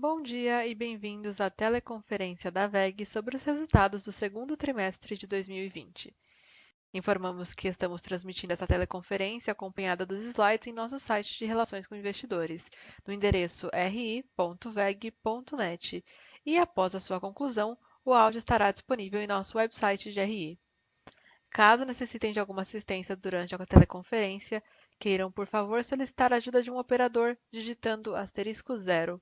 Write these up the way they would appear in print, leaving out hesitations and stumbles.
Bom dia e bem-vindos à teleconferência da WEG sobre os resultados do segundo trimestre de 2020. Informamos que estamos transmitindo essa teleconferência acompanhada dos slides em nosso site de Relações com Investidores, no endereço ri.weg.net, e após a sua conclusão, o áudio estará disponível em nosso website de RI. Caso necessitem de alguma assistência durante a teleconferência, queiram, por favor, solicitar a ajuda de um operador digitando *0.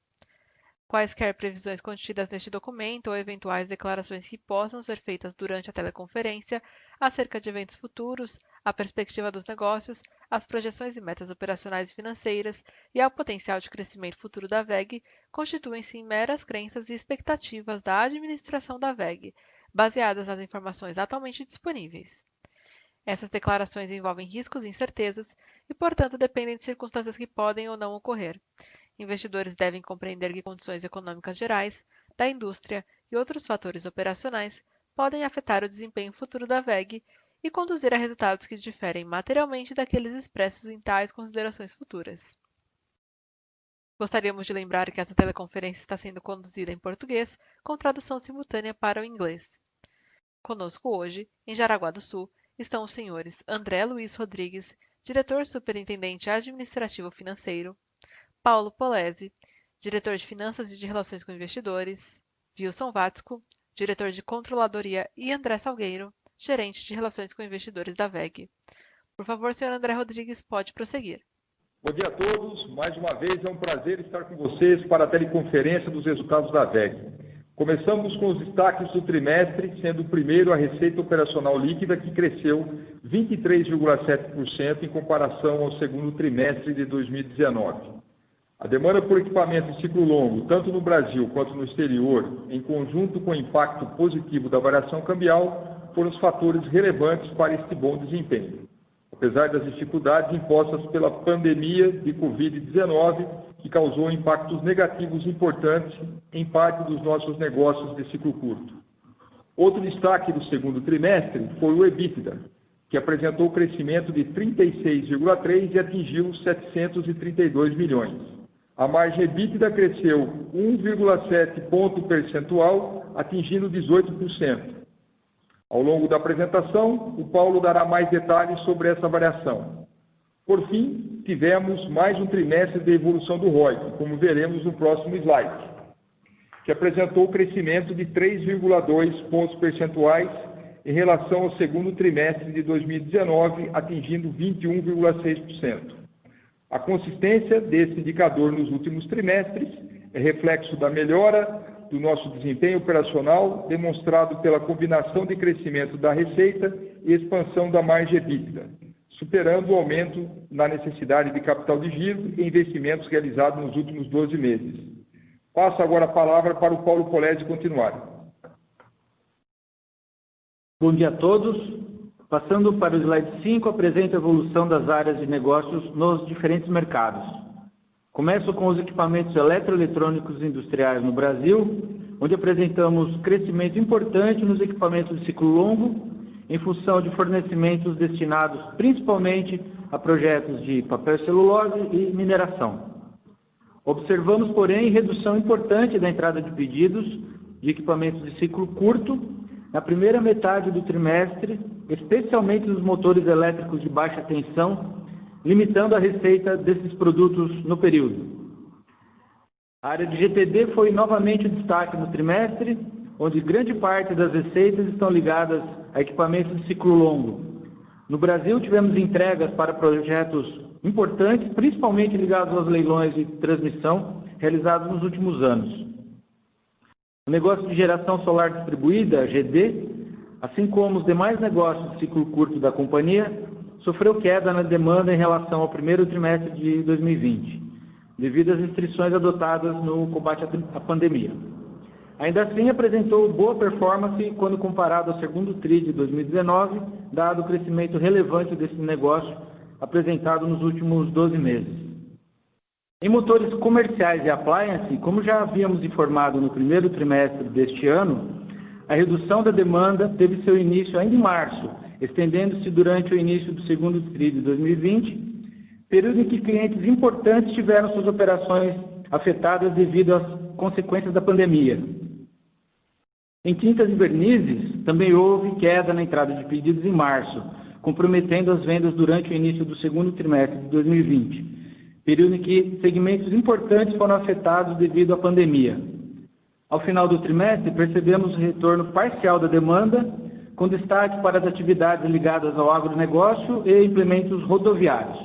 Quaisquer previsões contidas neste documento ou eventuais declarações que possam ser feitas durante a teleconferência acerca de eventos futuros, a perspectiva dos negócios, as projeções e metas operacionais e financeiras e ao potencial de crescimento futuro da WEG constituem-se em meras crenças e expectativas da administração da WEG, baseadas nas informações atualmente disponíveis. Essas declarações envolvem riscos e incertezas e, portanto, dependem de circunstâncias que podem ou não ocorrer. Investidores devem compreender que condições econômicas gerais, da indústria e outros fatores operacionais podem afetar o desempenho futuro da WEG e conduzir a resultados que diferem materialmente daqueles expressos em tais considerações futuras. Gostaríamos de lembrar que essa teleconferência está sendo conduzida em português, com tradução simultânea para o inglês. Conosco hoje, em Jaraguá do Sul, estão os senhores André Luiz Rodrigues, diretor superintendente administrativo financeiro, Paulo Polezi, diretor de Finanças e de Relações com Investidores, Wilson Watzko, diretor de Controladoria, e André Salgueiro, gerente de Relações com Investidores da WEG. Por favor, senhor André Rodrigues, pode prosseguir. Bom dia a todos. Mais uma vez é um prazer estar com vocês para a teleconferência dos resultados da WEG. Começamos com os destaques do trimestre, sendo o primeiro a receita operacional líquida, que cresceu 23,7% em comparação ao segundo trimestre de 2019. A demanda por equipamento de ciclo longo, tanto no Brasil quanto no exterior, em conjunto com o impacto positivo da variação cambial, foram os fatores relevantes para este bom desempenho. Apesar das dificuldades impostas pela pandemia de Covid-19, que causou impactos negativos importantes em parte dos nossos negócios de ciclo curto. Outro destaque do segundo trimestre foi o EBITDA, que apresentou crescimento de 36,3% e atingiu 732 milhões. A margem EBITDA cresceu 1,7 ponto percentual, atingindo 18%. Ao longo da apresentação, o Paulo dará mais detalhes sobre essa variação. Por fim, tivemos mais um trimestre de evolução do ROIC, como veremos no próximo slide, que apresentou crescimento de 3,2 pontos percentuais em relação ao segundo trimestre de 2019, atingindo 21,6%. A consistência desse indicador nos últimos trimestres é reflexo da melhora do nosso desempenho operacional, demonstrado pela combinação de crescimento da receita e expansão da margem EBITDA, superando o aumento na necessidade de capital de giro e investimentos realizados nos últimos 12 meses. Passo agora a palavra para o Paulo Polezi continuar. Bom dia a todos. Passando para o slide 5, apresenta a evolução das áreas de negócios nos diferentes mercados. Começo com os equipamentos eletroeletrônicos industriais no Brasil, onde apresentamos crescimento importante nos equipamentos de ciclo longo, em função de fornecimentos destinados principalmente a projetos de papel e celulose e mineração. Observamos, porém, redução importante da entrada de pedidos de equipamentos de ciclo curto na primeira metade do trimestre, especialmente nos motores elétricos de baixa tensão, limitando a receita desses produtos no período. A área de GTD foi novamente o destaque no trimestre, onde grande parte das receitas estão ligadas a equipamentos de ciclo longo. No Brasil, tivemos entregas para projetos importantes, principalmente ligados aos leilões de transmissão realizados nos últimos anos. O negócio de geração solar distribuída, GD, assim como os demais negócios de ciclo curto da companhia, sofreu queda na demanda em relação ao primeiro trimestre de 2020, devido às restrições adotadas no combate à pandemia. Ainda assim, apresentou boa performance quando comparado ao segundo TRI de 2019, dado o crescimento relevante desse negócio apresentado nos últimos 12 meses. Em motores comerciais e appliance, como já havíamos informado no primeiro trimestre deste ano, a redução da demanda teve seu início ainda em março, estendendo-se durante o início do segundo TRI de 2020, período em que clientes importantes tiveram suas operações afetadas devido às consequências da pandemia. Em tintas e vernizes, também houve queda na entrada de pedidos em março, comprometendo as vendas durante o início do segundo trimestre de 2020, período em que segmentos importantes foram afetados devido à pandemia. Ao final do trimestre, percebemos o retorno parcial da demanda, com destaque para as atividades ligadas ao agronegócio e implementos rodoviários.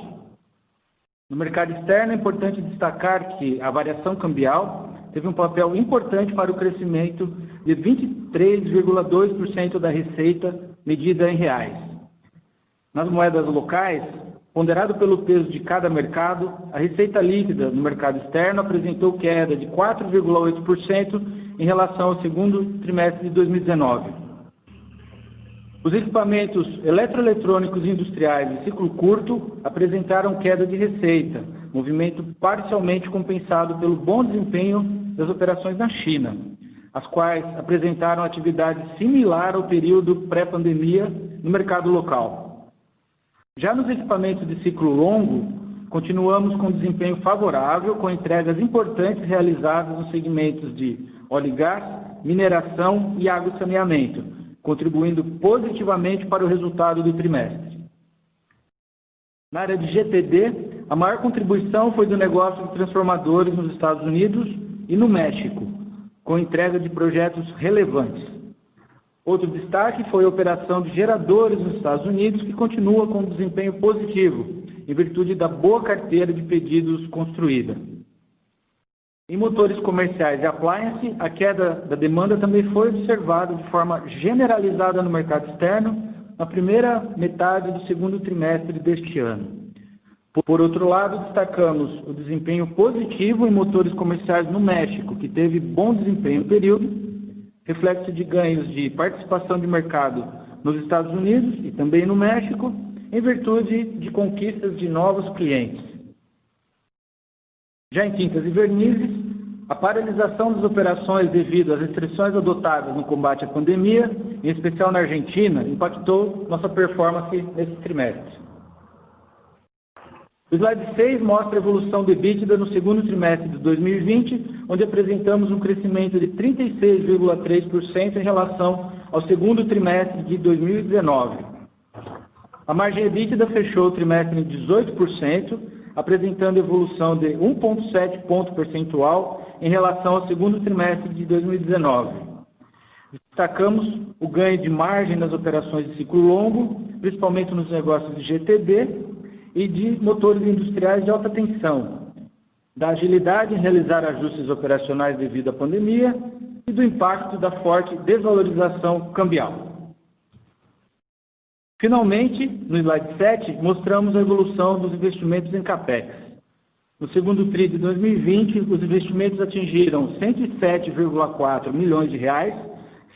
No mercado externo, é importante destacar que a variação cambial teve um papel importante para o crescimento de 23,2% da receita medida em reais. Nas moedas locais, ponderado pelo peso de cada mercado, a receita líquida no mercado externo apresentou queda de 4,8% em relação ao segundo trimestre de 2019. Os equipamentos eletroeletrônicos industriais de ciclo curto apresentaram queda de receita, movimento parcialmente compensado pelo bom desempenho das operações na China, as quais apresentaram atividade similar ao período pré-pandemia no mercado local. Já nos equipamentos de ciclo longo, continuamos com desempenho favorável, com entregas importantes realizadas nos segmentos de óleo e gás, mineração e água e saneamento, contribuindo positivamente para o resultado do trimestre. Na área de GTD, a maior contribuição foi do negócio de transformadores nos Estados Unidos e no México, com entrega de projetos relevantes. Outro destaque foi a operação de geradores nos Estados Unidos, que continua com desempenho positivo, em virtude da boa carteira de pedidos construída. Em motores comerciais e appliance, a queda da demanda também foi observada de forma generalizada no mercado externo na primeira metade do segundo trimestre deste ano. Por outro lado, destacamos o desempenho positivo em motores comerciais no México, que teve bom desempenho no período, reflexo de ganhos de participação de mercado nos Estados Unidos e também no México, em virtude de conquistas de novos clientes. Já em tintas e vernizes, a paralisação das operações devido às restrições adotadas no combate à pandemia, em especial na Argentina, impactou nossa performance nesse trimestre. O slide 6 mostra a evolução do EBITDA no segundo trimestre de 2020, onde apresentamos um crescimento de 36,3% em relação ao segundo trimestre de 2019. A margem EBITDA fechou o trimestre em 18%, apresentando evolução de 1,7 ponto percentual em relação ao segundo trimestre de 2019. Destacamos o ganho de margem nas operações de ciclo longo, principalmente nos negócios de GTD e de motores industriais de alta tensão, da agilidade em realizar ajustes operacionais devido à pandemia e do impacto da forte desvalorização cambial. Finalmente, no slide 7, mostramos a evolução dos investimentos em CAPEX. No segundo TRI de 2020, os investimentos atingiram 107,4 milhões de reais,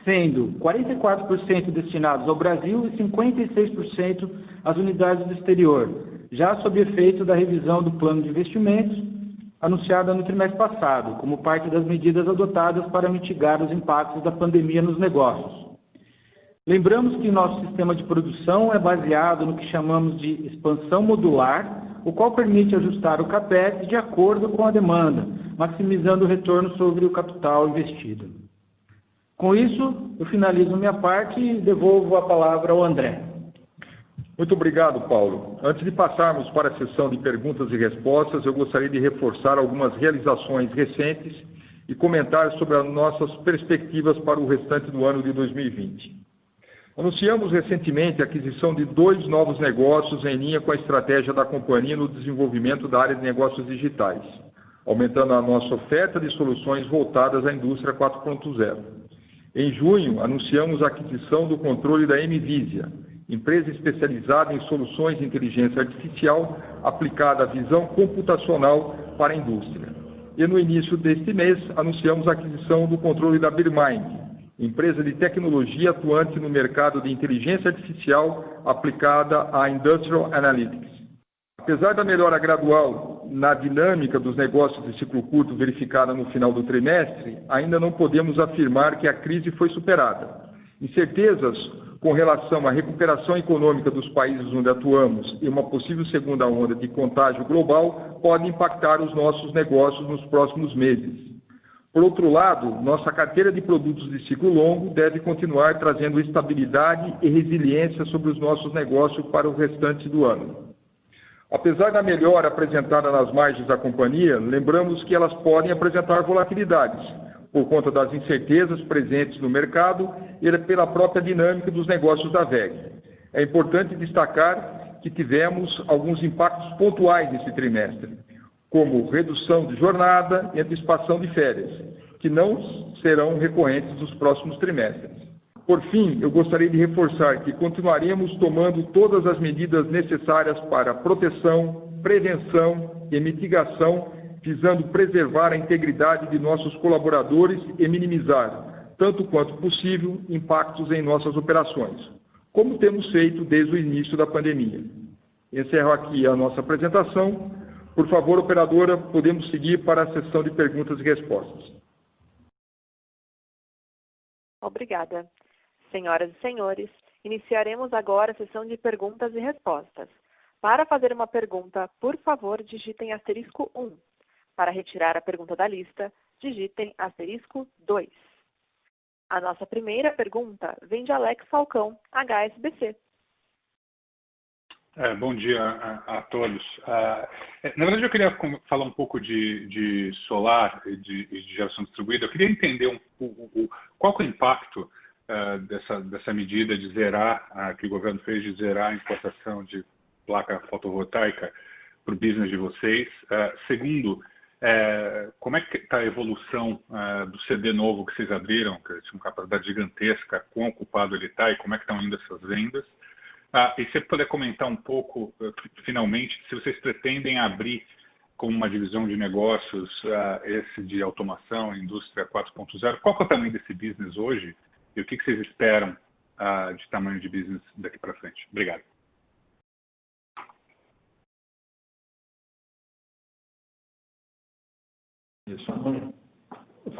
sendo 44% destinados ao Brasil e 56% às unidades do exterior, já sob efeito da revisão do plano de investimentos anunciada no trimestre passado, como parte das medidas adotadas para mitigar os impactos da pandemia nos negócios. Lembramos que nosso sistema de produção é baseado no que chamamos de expansão modular, o qual permite ajustar o CAPEX de acordo com a demanda, maximizando o retorno sobre o capital investido. Com isso, eu finalizo minha parte e devolvo a palavra ao André. Muito obrigado, Paulo. Antes de passarmos para a sessão de perguntas e respostas, eu gostaria de reforçar algumas realizações recentes e comentar sobre as nossas perspectivas para o restante do ano de 2020. Anunciamos recentemente a aquisição de 2 novos negócios em linha com a estratégia da companhia no desenvolvimento da área de negócios digitais, aumentando a nossa oferta de soluções voltadas à indústria 4.0. Em junho, anunciamos a aquisição do controle da MVisia, empresa especializada em soluções de inteligência artificial aplicada à visão computacional para a indústria. E no início deste mês, anunciamos a aquisição do controle da Birmind, empresa de tecnologia atuante no mercado de inteligência artificial aplicada à Industrial Analytics. Apesar da melhora gradual na dinâmica dos negócios de ciclo curto verificada no final do trimestre, ainda não podemos afirmar que a crise foi superada. Incertezas com relação à recuperação econômica dos países onde atuamos e uma possível segunda onda de contágio global podem impactar os nossos negócios nos próximos meses. Por outro lado, nossa carteira de produtos de ciclo longo deve continuar trazendo estabilidade e resiliência sobre os nossos negócios para o restante do ano. Apesar da melhora apresentada nas margens da companhia, lembramos que elas podem apresentar volatilidades, por conta das incertezas presentes no mercado e pela própria dinâmica dos negócios da WEG. É importante destacar que tivemos alguns impactos pontuais nesse trimestre, como redução de jornada e antecipação de férias, que não serão recorrentes nos próximos trimestres. Por fim, eu gostaria de reforçar que continuaremos tomando todas as medidas necessárias para proteção, prevenção e mitigação, visando preservar a integridade de nossos colaboradores e minimizar, tanto quanto possível, impactos em nossas operações, como temos feito desde o início da pandemia. Encerro aqui a nossa apresentação. Por favor, operadora, podemos seguir para a sessão de perguntas e respostas. Obrigada. Senhoras e senhores, iniciaremos agora a sessão de perguntas e respostas. Para fazer uma pergunta, por favor, digitem asterisco 1. Para retirar a pergunta da lista, digitem asterisco 2. A nossa primeira pergunta vem de Alex Falcão, HSBC. Bom dia a todos. Na verdade, eu queria falar um pouco de solar e de geração distribuída. Eu queria entender qual que é o impacto dessa medida de zerar, que o governo fez de zerar a importação de placa fotovoltaica para o business de vocês. Segundo, como é que está a evolução do CD novo que vocês abriram, que tinha uma capacidade gigantesca, quão ocupado ele está e como é que estão indo essas vendas? E se você puder comentar um pouco, finalmente, se vocês pretendem abrir como uma divisão de negócios esse de automação, indústria 4.0, qual que é o tamanho desse business hoje e o que vocês esperam de tamanho de business daqui para frente? Obrigado.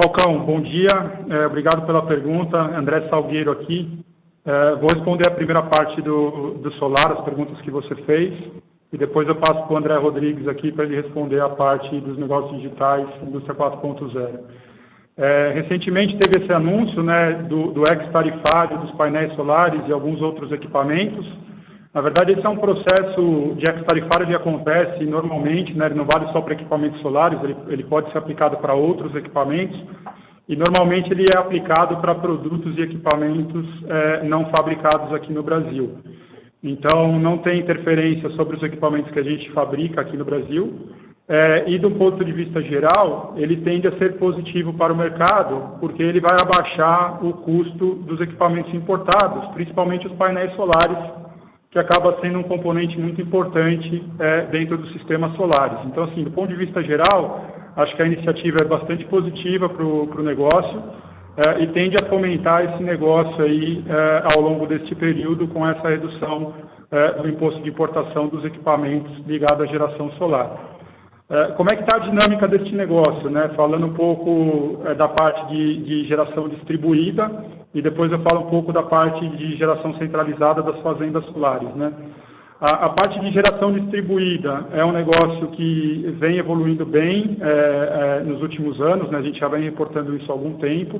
Falcão, bom dia. Obrigado pela pergunta. André Salgueiro aqui. Vou responder a primeira parte do solar, as perguntas que você fez, e depois eu passo para o André Rodrigues aqui para ele responder a parte dos negócios digitais, indústria 4.0. Recentemente teve esse anúncio, né, do ex-tarifário dos painéis solares e alguns outros equipamentos. Na verdade, esse é um processo de ex-tarifário que acontece normalmente, né, ele não vale só para equipamentos solares, ele pode ser aplicado para outros equipamentos, e normalmente ele é aplicado para produtos e equipamentos não fabricados aqui no Brasil. Então, não tem interferência sobre os equipamentos que a gente fabrica aqui no Brasil. E do ponto de vista geral, ele tende a ser positivo para o mercado, porque ele vai abaixar o custo dos equipamentos importados, principalmente os painéis solares, que acaba sendo um componente muito importante dentro dos sistemas solares. Então, assim, do ponto de vista geral, acho que a iniciativa é bastante positiva para o negócio e tende a fomentar esse negócio aí ao longo deste período com essa redução do imposto de importação dos equipamentos ligados à geração solar. Como é que está a dinâmica deste negócio, né? Falando um pouco da parte de geração distribuída e depois eu falo um pouco da parte de geração centralizada das fazendas solares, né? A parte de geração distribuída é um negócio que vem evoluindo bem nos últimos anos, né? A gente já vem reportando isso há algum tempo,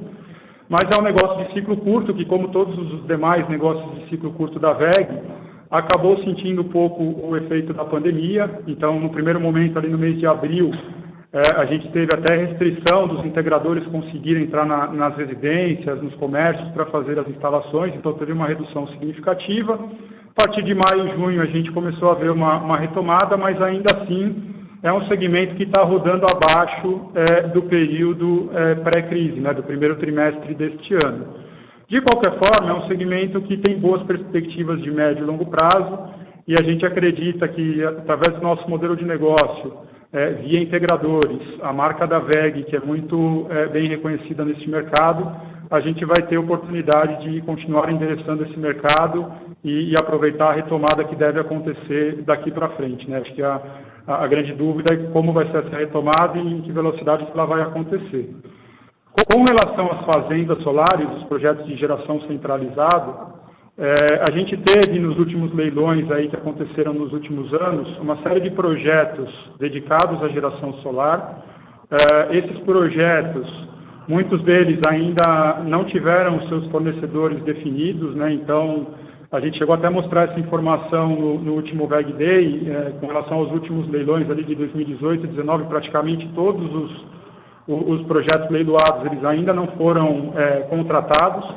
mas é um negócio de ciclo curto que, como todos os demais negócios de ciclo curto da WEG, acabou sentindo um pouco o efeito da pandemia. Então, no primeiro momento, ali no mês de abril, a gente teve até restrição dos integradores conseguirem entrar nas residências, nos comércios para fazer as instalações, então teve uma redução significativa. A partir de maio e junho a gente começou a ver uma retomada, mas ainda assim é um segmento que está rodando abaixo do período pré-crise, né, do primeiro trimestre deste ano. De qualquer forma, é um segmento que tem boas perspectivas de médio e longo prazo e a gente acredita que, através do nosso modelo de negócio, via integradores, a marca da WEG, que é muito bem reconhecida nesse mercado, a gente vai ter oportunidade de continuar endereçando esse mercado e aproveitar a retomada que deve acontecer daqui para frente, né? Acho que a grande dúvida é como vai ser essa retomada e em que velocidade ela vai acontecer. Com relação às fazendas solares, os projetos de geração centralizada, a gente teve nos últimos leilões aí que aconteceram nos últimos anos uma série de projetos dedicados à geração solar. Esses projetos muitos deles ainda não tiveram os seus fornecedores definidos, né? Então, a gente chegou até a mostrar essa informação no último VEG Day, com relação aos últimos leilões ali de 2018 e 2019, praticamente todos os projetos leiloados, eles ainda não foram contratados.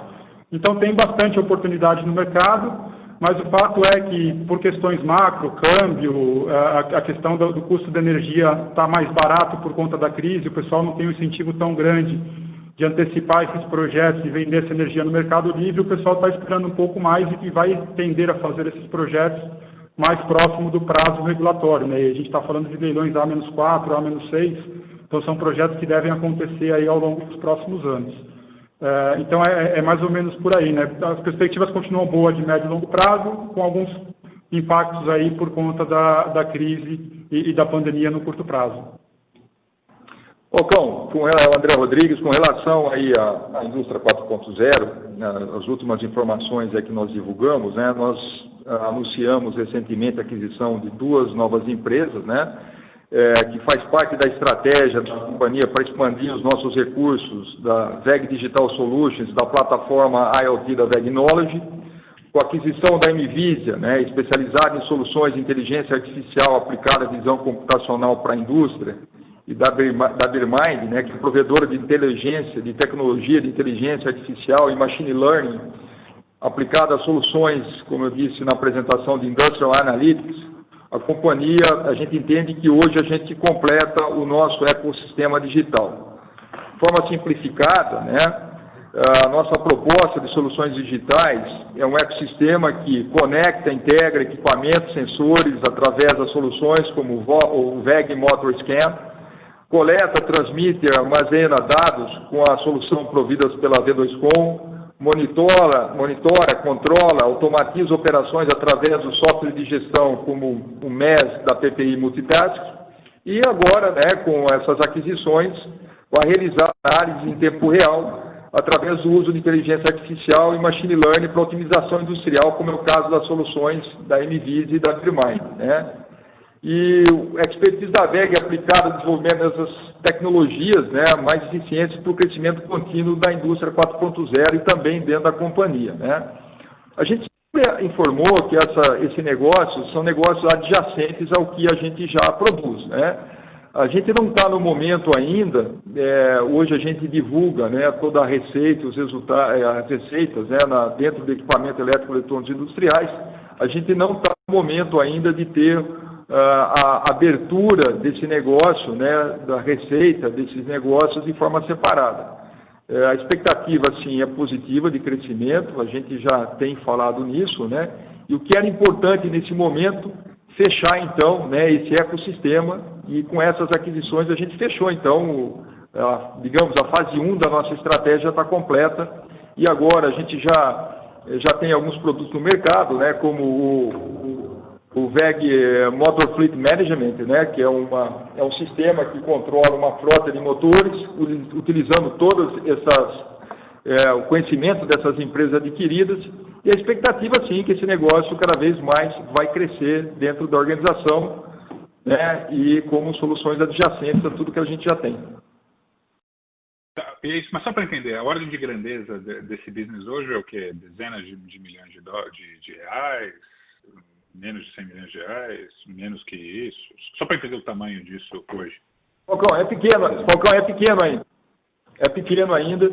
Então, tem bastante oportunidade no mercado, mas o fato é que, por questões macro, câmbio, a questão do custo da energia está mais barato por conta da crise, o pessoal não tem um incentivo tão grande de antecipar esses projetos e vender essa energia no mercado livre, o pessoal está esperando um pouco mais e vai tender a fazer esses projetos mais próximo do prazo regulatório, né? E a gente está falando de leilões A-4, A-6, então são projetos que devem acontecer aí ao longo dos próximos anos. Então é mais ou menos por aí, né? As perspectivas continuam boas de médio e longo prazo, com alguns impactos aí por conta da crise e da pandemia no curto prazo. Ocão, com o André Rodrigues, com relação aí à indústria 4.0, as últimas informações que nós divulgamos, né? Nós anunciamos recentemente a aquisição de 2 novas empresas, né? Que faz parte da estratégia da companhia para expandir os nossos recursos da VEG Digital Solutions, da plataforma IoT da VEG Knowledge, com a aquisição da MVisia, né, especializada em soluções de inteligência artificial aplicada à visão computacional para a indústria, e da Birmind, né, que é provedora de inteligência, de tecnologia de inteligência artificial e machine learning, aplicada a soluções, como eu disse na apresentação, de Industrial Analytics. A companhia, a gente entende que hoje a gente completa o nosso ecossistema digital. De forma simplificada, né, a nossa proposta de soluções digitais é um ecossistema que conecta, integra equipamentos, sensores, através das soluções como o VEG Motor Scan, coleta, transmite e armazena dados com a solução providas pela V2Com, monitora, controla, automatiza operações através do software de gestão como o MES da PPI Multitask e agora, né, com essas aquisições, vai realizar análise em tempo real através do uso de inteligência artificial e machine learning para otimização industrial, como é o caso das soluções da MVisia e da Birmind, né? E a expertise da VEG é aplicada ao desenvolvimento dessas tecnologias, né, mais eficientes para o crescimento contínuo da indústria 4.0 e também dentro da companhia, né. A gente sempre informou que esse negócio são negócios adjacentes ao que a gente já produz, né. A gente não está no momento ainda, hoje a gente divulga, né, toda a receita, os resultados, as receitas, né, dentro do equipamento elétrico eletrônicos industriais. A gente não está no momento ainda de ter a abertura desse negócio, né, da receita desses negócios de forma separada. A expectativa, sim, é positiva de crescimento, a gente já tem falado nisso, né, e o que era importante nesse momento, fechar, então, né, esse ecossistema, e com essas aquisições a gente fechou, então, digamos, a fase 1 da nossa estratégia está completa, e agora a gente já tem alguns produtos no mercado, né, como o VEG Motor Fleet Management, né, que é um sistema que controla uma frota de motores, utilizando todas o conhecimento dessas empresas adquiridas, e a expectativa, sim, que esse negócio cada vez mais vai crescer dentro da organização, né, e como soluções adjacentes a tudo que a gente já tem. Tá, mas só para entender, a ordem de grandeza desse business hoje é o quê? Dezenas de milhões de reais? Menos de 100 milhões de reais, menos que isso? Só para entender o tamanho disso hoje. Falcão, é pequeno ainda. É pequeno ainda,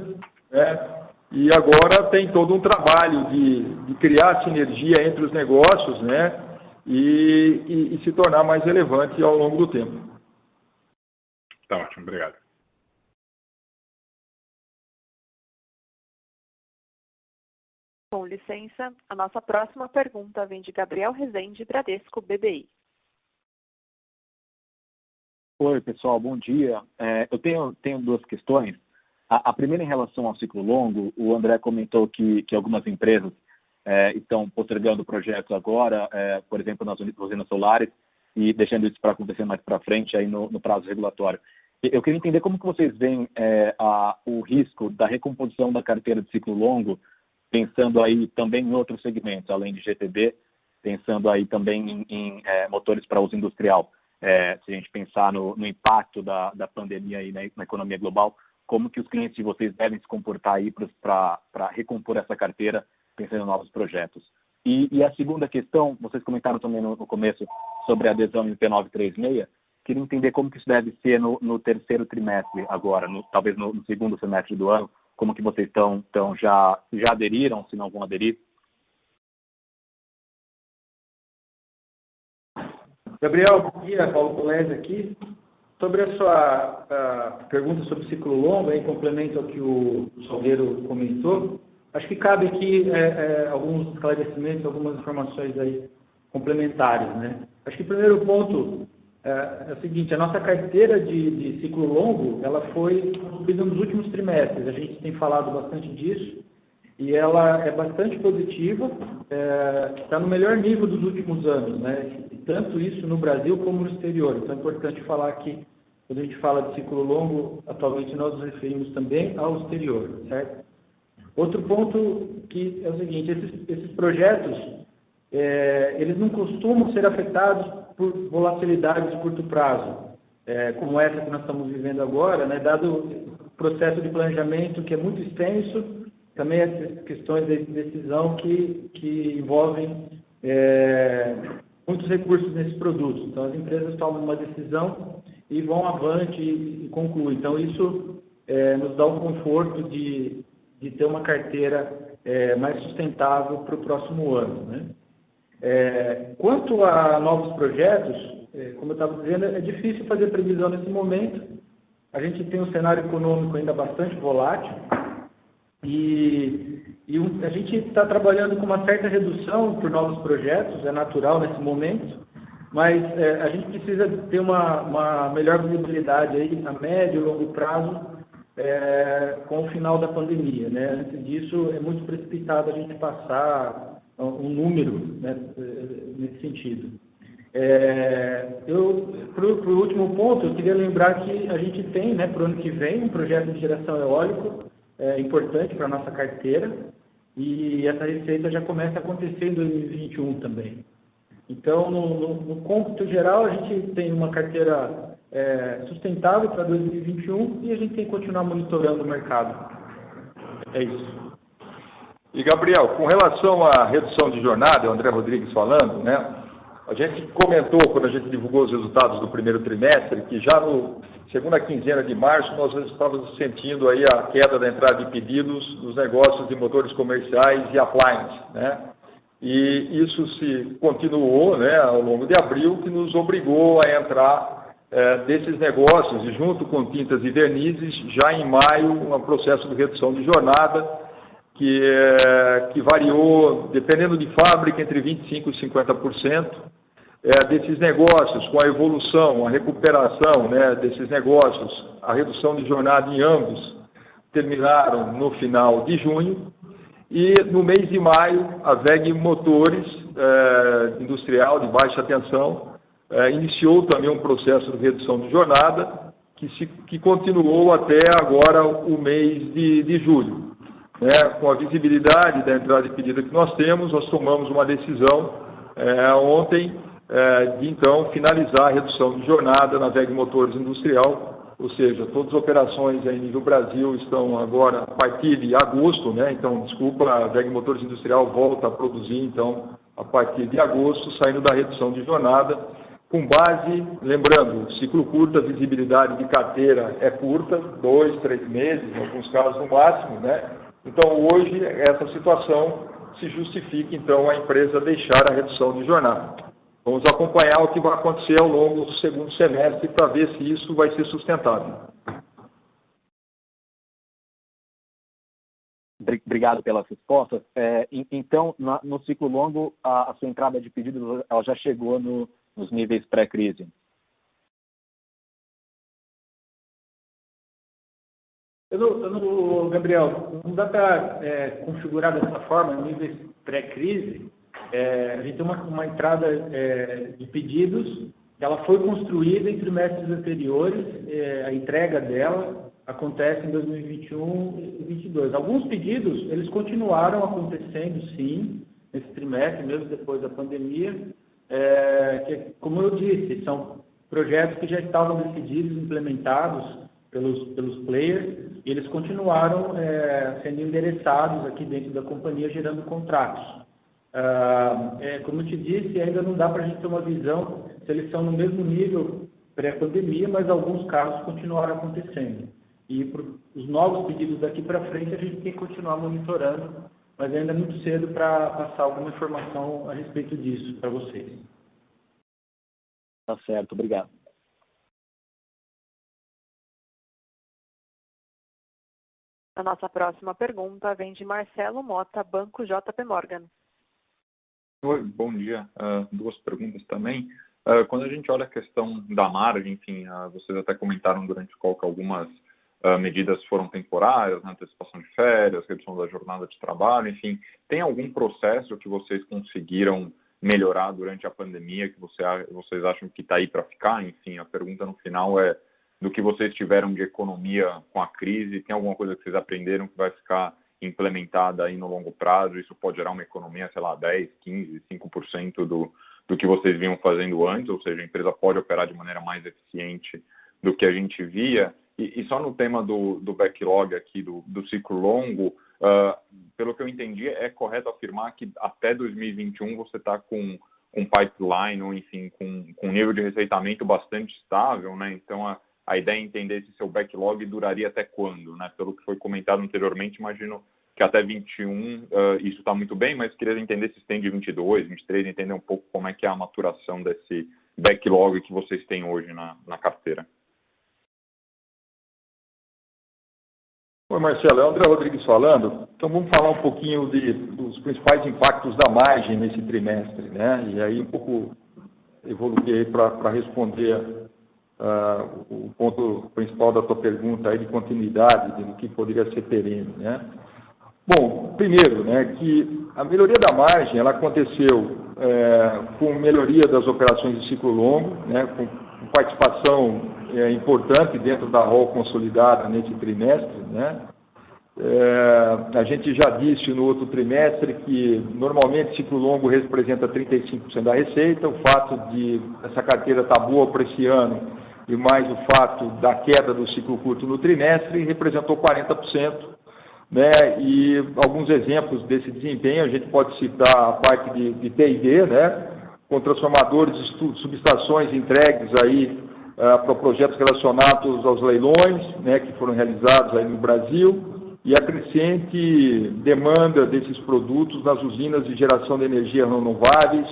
né? E agora tem todo um trabalho de criar sinergia entre os negócios, né? E se tornar mais relevante ao longo do tempo. Tá ótimo, obrigado. Com licença, a nossa próxima pergunta vem de Gabriel Rezende, Bradesco BBI. Oi, pessoal, bom dia. Eu tenho 2 questões. A primeira em relação ao ciclo longo, o André comentou que algumas empresas estão postergando projetos agora, por exemplo, nas usinas solares, e deixando isso para acontecer mais para frente aí no prazo regulatório. Eu queria entender como que vocês veem o risco da recomposição da carteira de ciclo longo, pensando aí também em outros segmentos, além de GTD, pensando aí também em motores para uso industrial. Se a gente pensar no impacto da pandemia aí na economia global, como que os clientes de vocês devem se comportar aí para recompor essa carteira, pensando em novos projetos. E a segunda questão, vocês comentaram também no começo sobre a adesão em P936, queria entender como que isso deve ser no terceiro trimestre agora, talvez no segundo semestre do ano, como que vocês já aderiram, se não vão aderir? Gabriel, bom dia, Paulo Polese aqui. Sobre a sua pergunta sobre ciclo longo, em complemento ao que o Salgueiro comentou, acho que cabe aqui alguns esclarecimentos, algumas informações aí complementares, né? Acho que o primeiro ponto é o seguinte: a nossa carteira de ciclo longo, ela foi construída nos últimos trimestres. A gente tem falado bastante disso e ela é bastante positiva, está no melhor nível dos últimos anos, né? Tanto isso no Brasil como no exterior. Então é importante falar que quando a gente fala de ciclo longo, atualmente nós nos referimos também ao exterior, certo? Outro ponto que é o seguinte: esses projetos, eles não costumam ser afetados por volatilidade de curto prazo, como essa que nós estamos vivendo agora, né? Dado o processo de planejamento que é muito extenso, também as questões de decisão que envolvem muitos recursos nesses produtos. Então, as empresas tomam uma decisão e vão avante e concluem. Então, isso nos dá o conforto de ter uma carteira mais sustentável para o próximo ano, né? Quanto a novos projetos, como eu estava dizendo, é difícil fazer previsão nesse momento. A gente tem um cenário econômico ainda bastante volátil e a gente está trabalhando com uma certa redução por novos projetos, é natural nesse momento, mas a gente precisa ter uma melhor visibilidade aí a médio e longo prazo com o final da pandemia, né? Antes disso, é muito precipitado a gente passar um número, né, nesse sentido. Para o último ponto, eu queria lembrar que a gente tem, né, para o ano que vem, um projeto de geração eólico importante para a nossa carteira, e essa receita já começa a acontecer em 2021 também. Então, no cômputo geral, a gente tem uma carteira sustentável para 2021 e a gente tem que continuar monitorando o mercado. É isso. E, Gabriel, com relação à redução de jornada, o André Rodrigues falando, né? A gente comentou, quando a gente divulgou os resultados do primeiro trimestre, que já no segunda quinzena de março nós estávamos sentindo aí a queda da entrada de pedidos dos negócios de motores comerciais e appliance, né? E isso se continuou, né, ao longo de abril, que nos obrigou a entrar desses negócios, e junto com tintas e vernizes, já em maio, um processo de redução de jornada, que variou, dependendo de fábrica, entre 25% e 50%. Desses negócios, com a evolução, a recuperação, né, desses negócios, a redução de jornada em ambos terminaram no final de junho, e no mês de maio a WEG Motores Industrial de baixa tensão iniciou também um processo de redução de jornada que continuou até agora o mês de julho. Com a visibilidade da entrada de pedido que nós temos, nós tomamos uma decisão ontem de então finalizar a redução de jornada na WEG Motores Industrial, ou seja, todas as operações aí no Brasil estão agora a partir de agosto, né? Então, a WEG Motores Industrial volta a produzir então a partir de agosto, saindo da redução de jornada, com base, lembrando, ciclo curto, a visibilidade de carteira é curta, 2, 3 meses, em alguns casos no máximo, né? Então, hoje, essa situação se justifica, então, a empresa deixar a redução de jornada. Vamos acompanhar o que vai acontecer ao longo do segundo semestre para ver se isso vai ser sustentável. Obrigado pelas respostas. Então, no ciclo longo, a sua entrada de pedidos ela já chegou nos níveis pré-crise? Gabriel, não dá para configurar dessa forma, níveis pré-crise. A gente tem uma entrada de pedidos, ela foi construída em trimestres anteriores, a entrega dela acontece em 2021 e 2022. Alguns pedidos, eles continuaram acontecendo, sim, nesse trimestre, mesmo depois da pandemia, que, como eu disse, são projetos que já estavam decididos, implementados pelos players, eles continuaram sendo endereçados aqui dentro da companhia, gerando contratos. Como eu te disse, ainda não dá para a gente ter uma visão se eles são no mesmo nível pré-pandemia, mas alguns casos continuaram acontecendo. E os novos pedidos daqui para frente a gente tem que continuar monitorando, mas ainda é muito cedo para passar alguma informação a respeito disso para vocês. Tá certo, obrigado. A nossa próxima pergunta vem de Marcelo Mota, Banco JP Morgan. Oi, bom dia. Duas perguntas também. Quando a gente olha a questão da margem, enfim, vocês até comentaram durante o call que algumas medidas foram temporárias, né, antecipação de férias, redução da jornada de trabalho, enfim. Tem algum processo que vocês conseguiram melhorar durante a pandemia que vocês acham que está aí para ficar? Enfim, a pergunta no final é do que vocês tiveram de economia com a crise, tem alguma coisa que vocês aprenderam que vai ficar implementada aí no longo prazo? Isso pode gerar uma economia, sei lá, 10, 15, 5% do que vocês vinham fazendo antes, ou seja, a empresa pode operar de maneira mais eficiente do que a gente via. E só no tema do backlog aqui, do ciclo longo, pelo que eu entendi, é correto afirmar que até 2021 você está com um pipeline, ou enfim, com um nível de receitamento bastante estável, né? Então, a ideia é entender se seu backlog duraria até quando, né? Pelo que foi comentado anteriormente, imagino que até 21 isso está muito bem, mas queria entender se tem de 22, 23, entender um pouco como é que é a maturação desse backlog que vocês têm hoje na carteira. Oi, Marcelo, é o André Rodrigues falando. Então, vamos falar um pouquinho dos principais impactos da margem nesse trimestre, né? E aí, um pouco, evoluir para responder o ponto principal da tua pergunta aí de continuidade, do que poderia ser perene, né? Bom, primeiro, né, que a melhoria da margem, ela aconteceu com melhoria das operações de ciclo longo, né, com participação importante dentro da ROL consolidada nesse trimestre, né? A gente já disse no outro trimestre que normalmente ciclo longo representa 35% da receita. O fato de essa carteira estar boa para esse ano e mais o fato da queda do ciclo curto no trimestre representou 40%, né? E alguns exemplos desse desempenho, a gente pode citar a parte de T&D, né? Com transformadores e subestações entregues aí para projetos relacionados aos leilões, né, que foram realizados aí no Brasil, e a crescente demanda desses produtos nas usinas de geração de energia renováveis,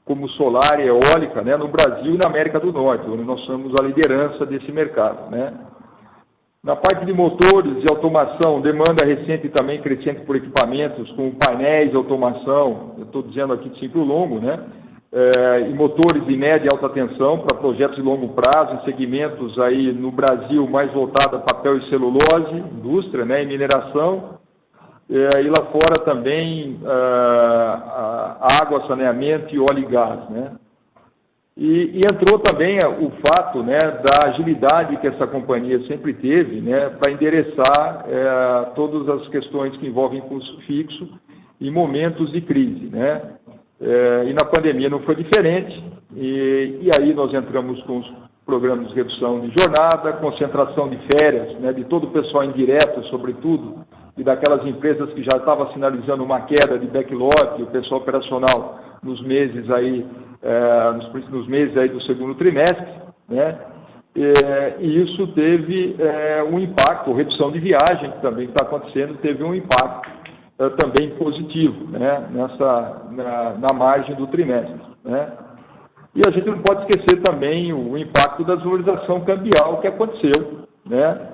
como solar e eólica, né, no Brasil e na América do Norte, onde nós somos a liderança desse mercado, né. Na parte de motores e automação, demanda recente e também crescente por equipamentos, como painéis de automação, eu estou dizendo aqui de ciclo longo, né, e motores de média e alta tensão para projetos de longo prazo, em segmentos aí no Brasil mais voltado a papel e celulose, indústria, né, e mineração, e lá fora também água, saneamento e óleo e gás, né. E entrou também o fato, né, da agilidade que essa companhia sempre teve, né, para endereçar todas as questões que envolvem custo fixo em momentos de crise, né. E na pandemia não foi diferente, e aí nós entramos com os programas de redução de jornada, concentração de férias, né, de todo o pessoal indireto, sobretudo, e daquelas empresas que já estavam sinalizando uma queda de backlog, o pessoal operacional nos meses aí, nos meses aí do segundo trimestre, né, e isso teve um impacto, redução de viagem, que também está acontecendo, teve um impacto também positivo, né, na margem do trimestre, né. E a gente não pode esquecer também o impacto da desvalorização cambial que aconteceu, né.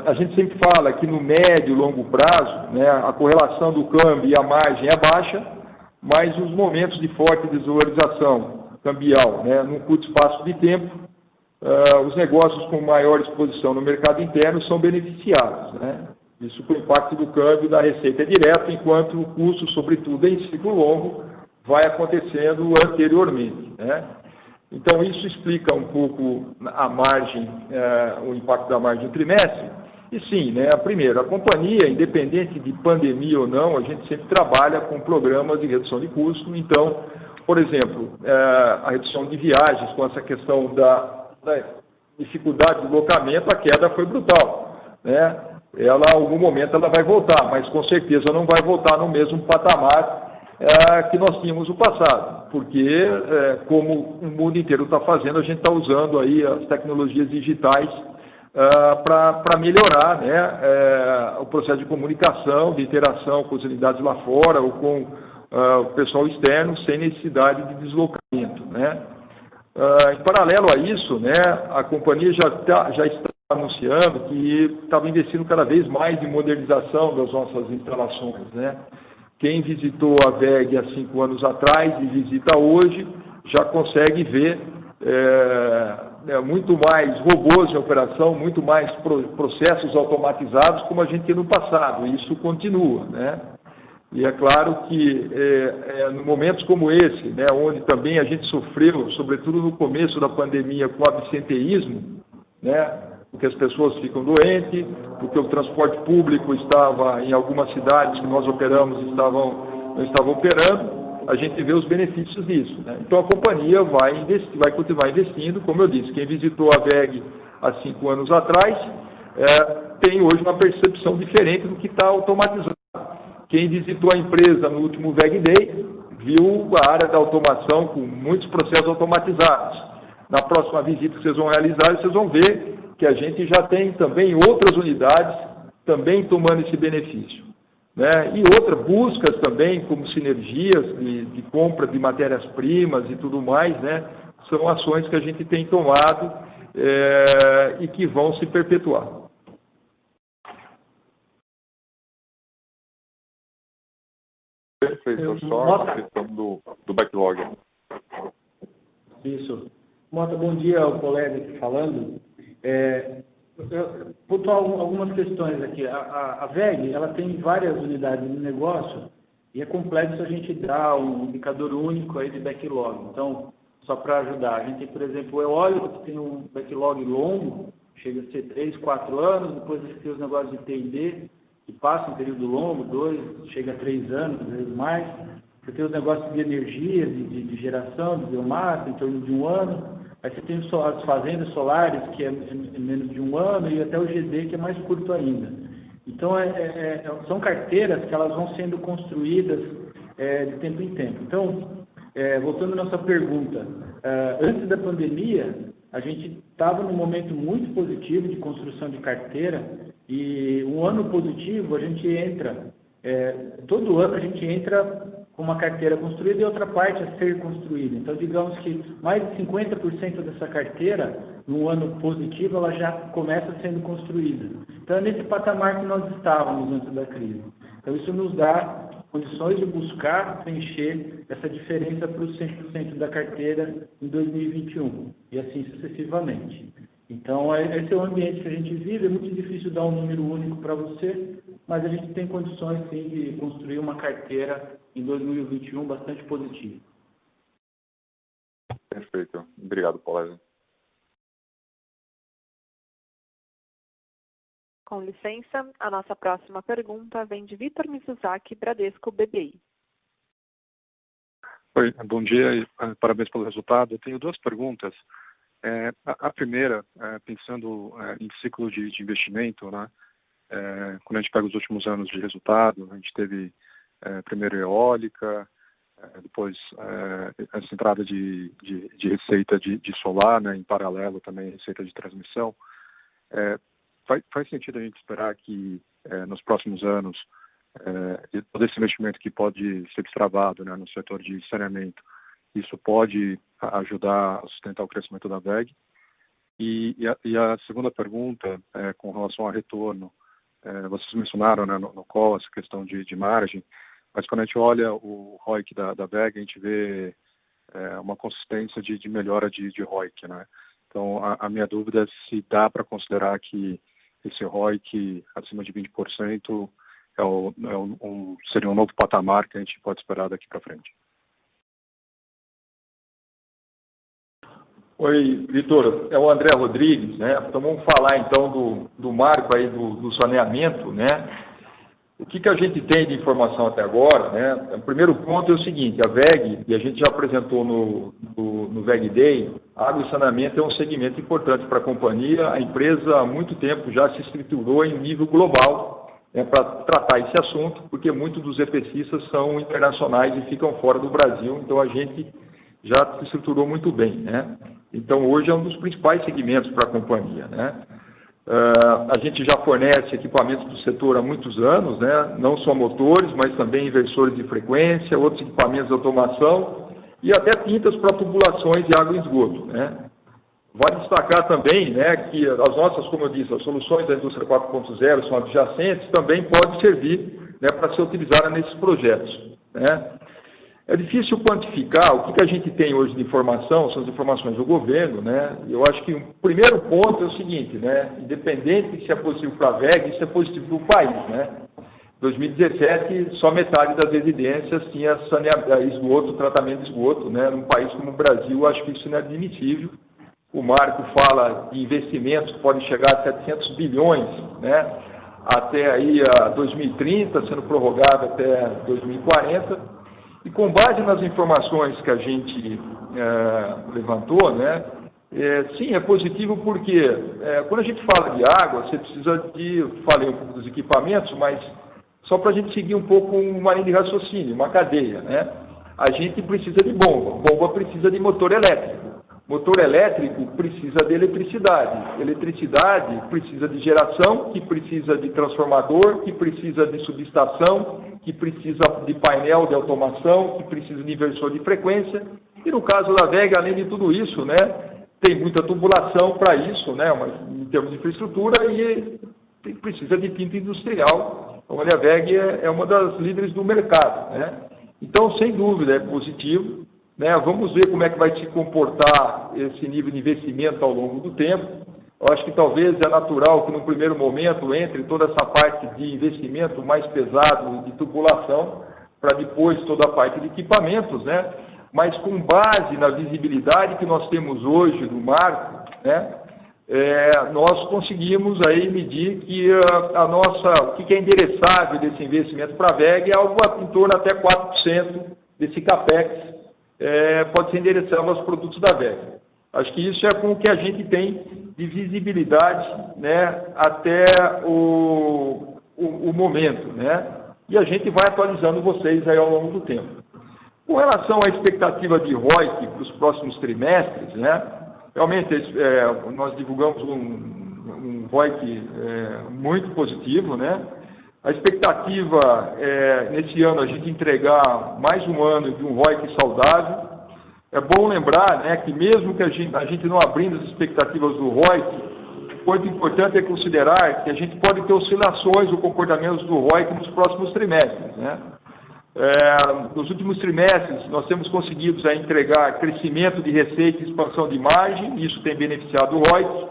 A gente sempre fala que no médio e longo prazo, né, a correlação do câmbio e a margem é baixa, mas os momentos de forte desvalorização cambial, né, num curto espaço de tempo, os negócios com maior exposição no mercado interno são beneficiados, né. Isso com o impacto do câmbio da receita direto, enquanto o custo, sobretudo em ciclo longo, vai acontecendo anteriormente, né? Então, isso explica um pouco a margem, o impacto da margem do trimestre. E sim, né, primeiro, a companhia, independente de pandemia ou não, a gente sempre trabalha com programas de redução de custo. Então, por exemplo, a redução de viagens, com essa questão da dificuldade de deslocamento, a queda foi brutal. né, ela, em algum momento, ela vai voltar, mas com certeza não vai voltar no mesmo patamar que nós tínhamos no passado, porque, como o mundo inteiro está fazendo, a gente está usando aí as tecnologias digitais para melhorar, né, o processo de comunicação, de interação com as unidades lá fora ou com o pessoal externo, sem necessidade de deslocamento, né. Em paralelo a isso, né, a companhia já está anunciando que estava investindo cada vez mais em modernização das nossas instalações, né. Quem visitou a WEG há 5 anos atrás e visita hoje já consegue ver muito mais robôs em operação, muito mais processos automatizados como a gente tinha no passado. E isso continua, né? E é claro que em momentos como esse, né, onde também a gente sofreu, sobretudo no começo da pandemia, com o absenteísmo, né, porque as pessoas ficam doentes, porque o transporte público estava, em algumas cidades que nós operamos, não estava operando, a gente vê os benefícios disso, né? Então a companhia vai continuar investindo, como eu disse, quem visitou a WEG há 5 anos atrás tem hoje uma percepção diferente do que está automatizado. Quem visitou a empresa no último WEG Day viu a área da automação com muitos processos automatizados. Na próxima visita que vocês vão realizar, vocês vão ver que a gente já tem também outras unidades também tomando esse benefício, né? E outras buscas também, como sinergias de compra de matérias-primas e tudo mais, né? São ações que a gente tem tomado e que vão se perpetuar. Perfeito, só a questão do backlog. Isso. Mota, bom dia ao colega aqui falando. Pontuar algumas questões aqui. A WEG, ela tem várias unidades de negócio e é complexo a gente dar um indicador único aí de backlog. Então, só para ajudar, a gente tem, por exemplo, o eólico, que tem um backlog longo, chega a ser 3, 4 anos, depois a gente tem os negócios de T&D, que passam um período longo, 2, chega a 3 anos, às vezes mais. Você tem os negócios de energia, de geração, de biomassa, em torno de 1 ano. Aí você tem as fazendas solares, que é menos de 1 ano, e até o GD, que é mais curto ainda. Então, são carteiras que elas vão sendo construídas de tempo em tempo. Então, voltando à nossa pergunta, antes da pandemia, a gente estava num momento muito positivo de construção de carteira, e um ano positivo a gente entra, todo ano a gente entra com uma carteira construída e outra parte a ser construída. Então, digamos que mais de 50% dessa carteira, no ano positivo, ela já começa sendo construída. Então, é nesse patamar que nós estávamos antes da crise. Então, isso nos dá condições de buscar preencher essa diferença para os 100% da carteira em 2021, e assim sucessivamente. Então, esse é o ambiente que a gente vive. É muito difícil dar um número único para você, mas a gente tem condições, sim, de construir uma carteira em 2021 bastante positiva. Perfeito. Obrigado, Paulo. Com licença, a nossa próxima pergunta vem de Vitor Mizuzaki, Bradesco BBI. Oi, bom dia e parabéns pelo resultado. Eu tenho 2 perguntas. A primeira, pensando em ciclo de investimento, né? Quando a gente pega os últimos anos de resultado, a gente teve primeiro eólica, depois essa entrada de receita de solar, né? Em paralelo também receita de transmissão. Faz sentido a gente esperar que nos próximos anos todo esse investimento que pode ser destravado, né, no setor de saneamento, isso pode ajudar a sustentar o crescimento da WEG. E a segunda pergunta, com relação ao retorno, vocês mencionaram, né, no call essa questão de margem, mas quando a gente olha o ROIC da WEG, a gente vê uma consistência de melhora de ROIC, né? Então, a minha dúvida é se dá para considerar que esse ROIC acima de 20% seria um novo patamar que a gente pode esperar daqui para frente. Oi, Vitor, é o André Rodrigues, né? Então vamos falar então do marco aí do saneamento, né? O que a gente tem de informação até agora, né? O primeiro ponto é o seguinte, a WEG, e a gente já apresentou no WEG Day, água e saneamento é um segmento importante para a companhia. A empresa há muito tempo já se estruturou em nível global, né, para tratar esse assunto, porque muitos dos EPCistas são internacionais e ficam fora do Brasil, então a gente já se estruturou muito bem, né? Então hoje é um dos principais segmentos para a companhia, né? A gente já fornece equipamentos do setor há muitos anos, né? Não só motores, mas também inversores de frequência, outros equipamentos de automação e até tintas para tubulações de água e esgoto, né? Vale destacar também, né, que as nossas, como eu disse, as soluções da indústria 4.0 são adjacentes, também podem servir, né, para ser utilizada nesses projetos, né? É difícil quantificar o que a gente tem hoje de informação, são as informações do governo, né? Eu acho que o primeiro ponto é o seguinte, né? Independente se é positivo para a WEG, isso é positivo para o país, né? 2017, só metade das residências tinha esgoto, tratamento de esgoto, né? Num país como o Brasil, acho que isso não é admissível. O marco fala de investimentos que podem chegar a 700 bilhões, né? Até aí a 2030, sendo prorrogado até 2040. E com base nas informações que a gente levantou, né, sim, é positivo porque quando a gente fala de água, você precisa falei um pouco dos equipamentos, mas só para a gente seguir um pouco uma linha de raciocínio, uma cadeia, né? A gente precisa de bomba precisa de motor elétrico. Motor elétrico precisa de eletricidade. Eletricidade precisa de geração, que precisa de transformador, que precisa de subestação, que precisa de painel de automação, que precisa de inversor de frequência. E no caso da WEG, além de tudo isso, né, tem muita tubulação para isso, né, em termos de infraestrutura, e precisa de tinta industrial. Então, a WEG é uma das líderes do mercado, né? Então, sem dúvida, é positivo. Né, vamos ver como é que vai se comportar esse nível de investimento ao longo do tempo. Eu acho que talvez é natural que, no primeiro momento, entre toda essa parte de investimento mais pesado de tubulação, para depois toda a parte de equipamentos, né? Mas com base na visibilidade que nós temos hoje do marco, né? Nós conseguimos aí medir que o que é endereçável desse investimento para a WEG é algo em torno até 4% desse CAPEX. Pode ser endereçado aos produtos da WEG. Acho que isso é com o que a gente tem de visibilidade, né, até o momento, né? E a gente vai atualizando vocês aí ao longo do tempo. Com relação à expectativa de ROIC para os próximos trimestres, né, realmente nós divulgamos um ROIC muito positivo, né? A expectativa é, nesse ano, a gente entregar mais um ano de um ROIC saudável. É bom lembrar, né, que mesmo que a gente não abrindo as expectativas do ROIC, o ponto importante é considerar que a gente pode ter oscilações do comportamento do ROIC nos próximos trimestres, né? Nos últimos trimestres, nós temos conseguido entregar crescimento de receita e expansão de margem, e isso tem beneficiado o ROIC.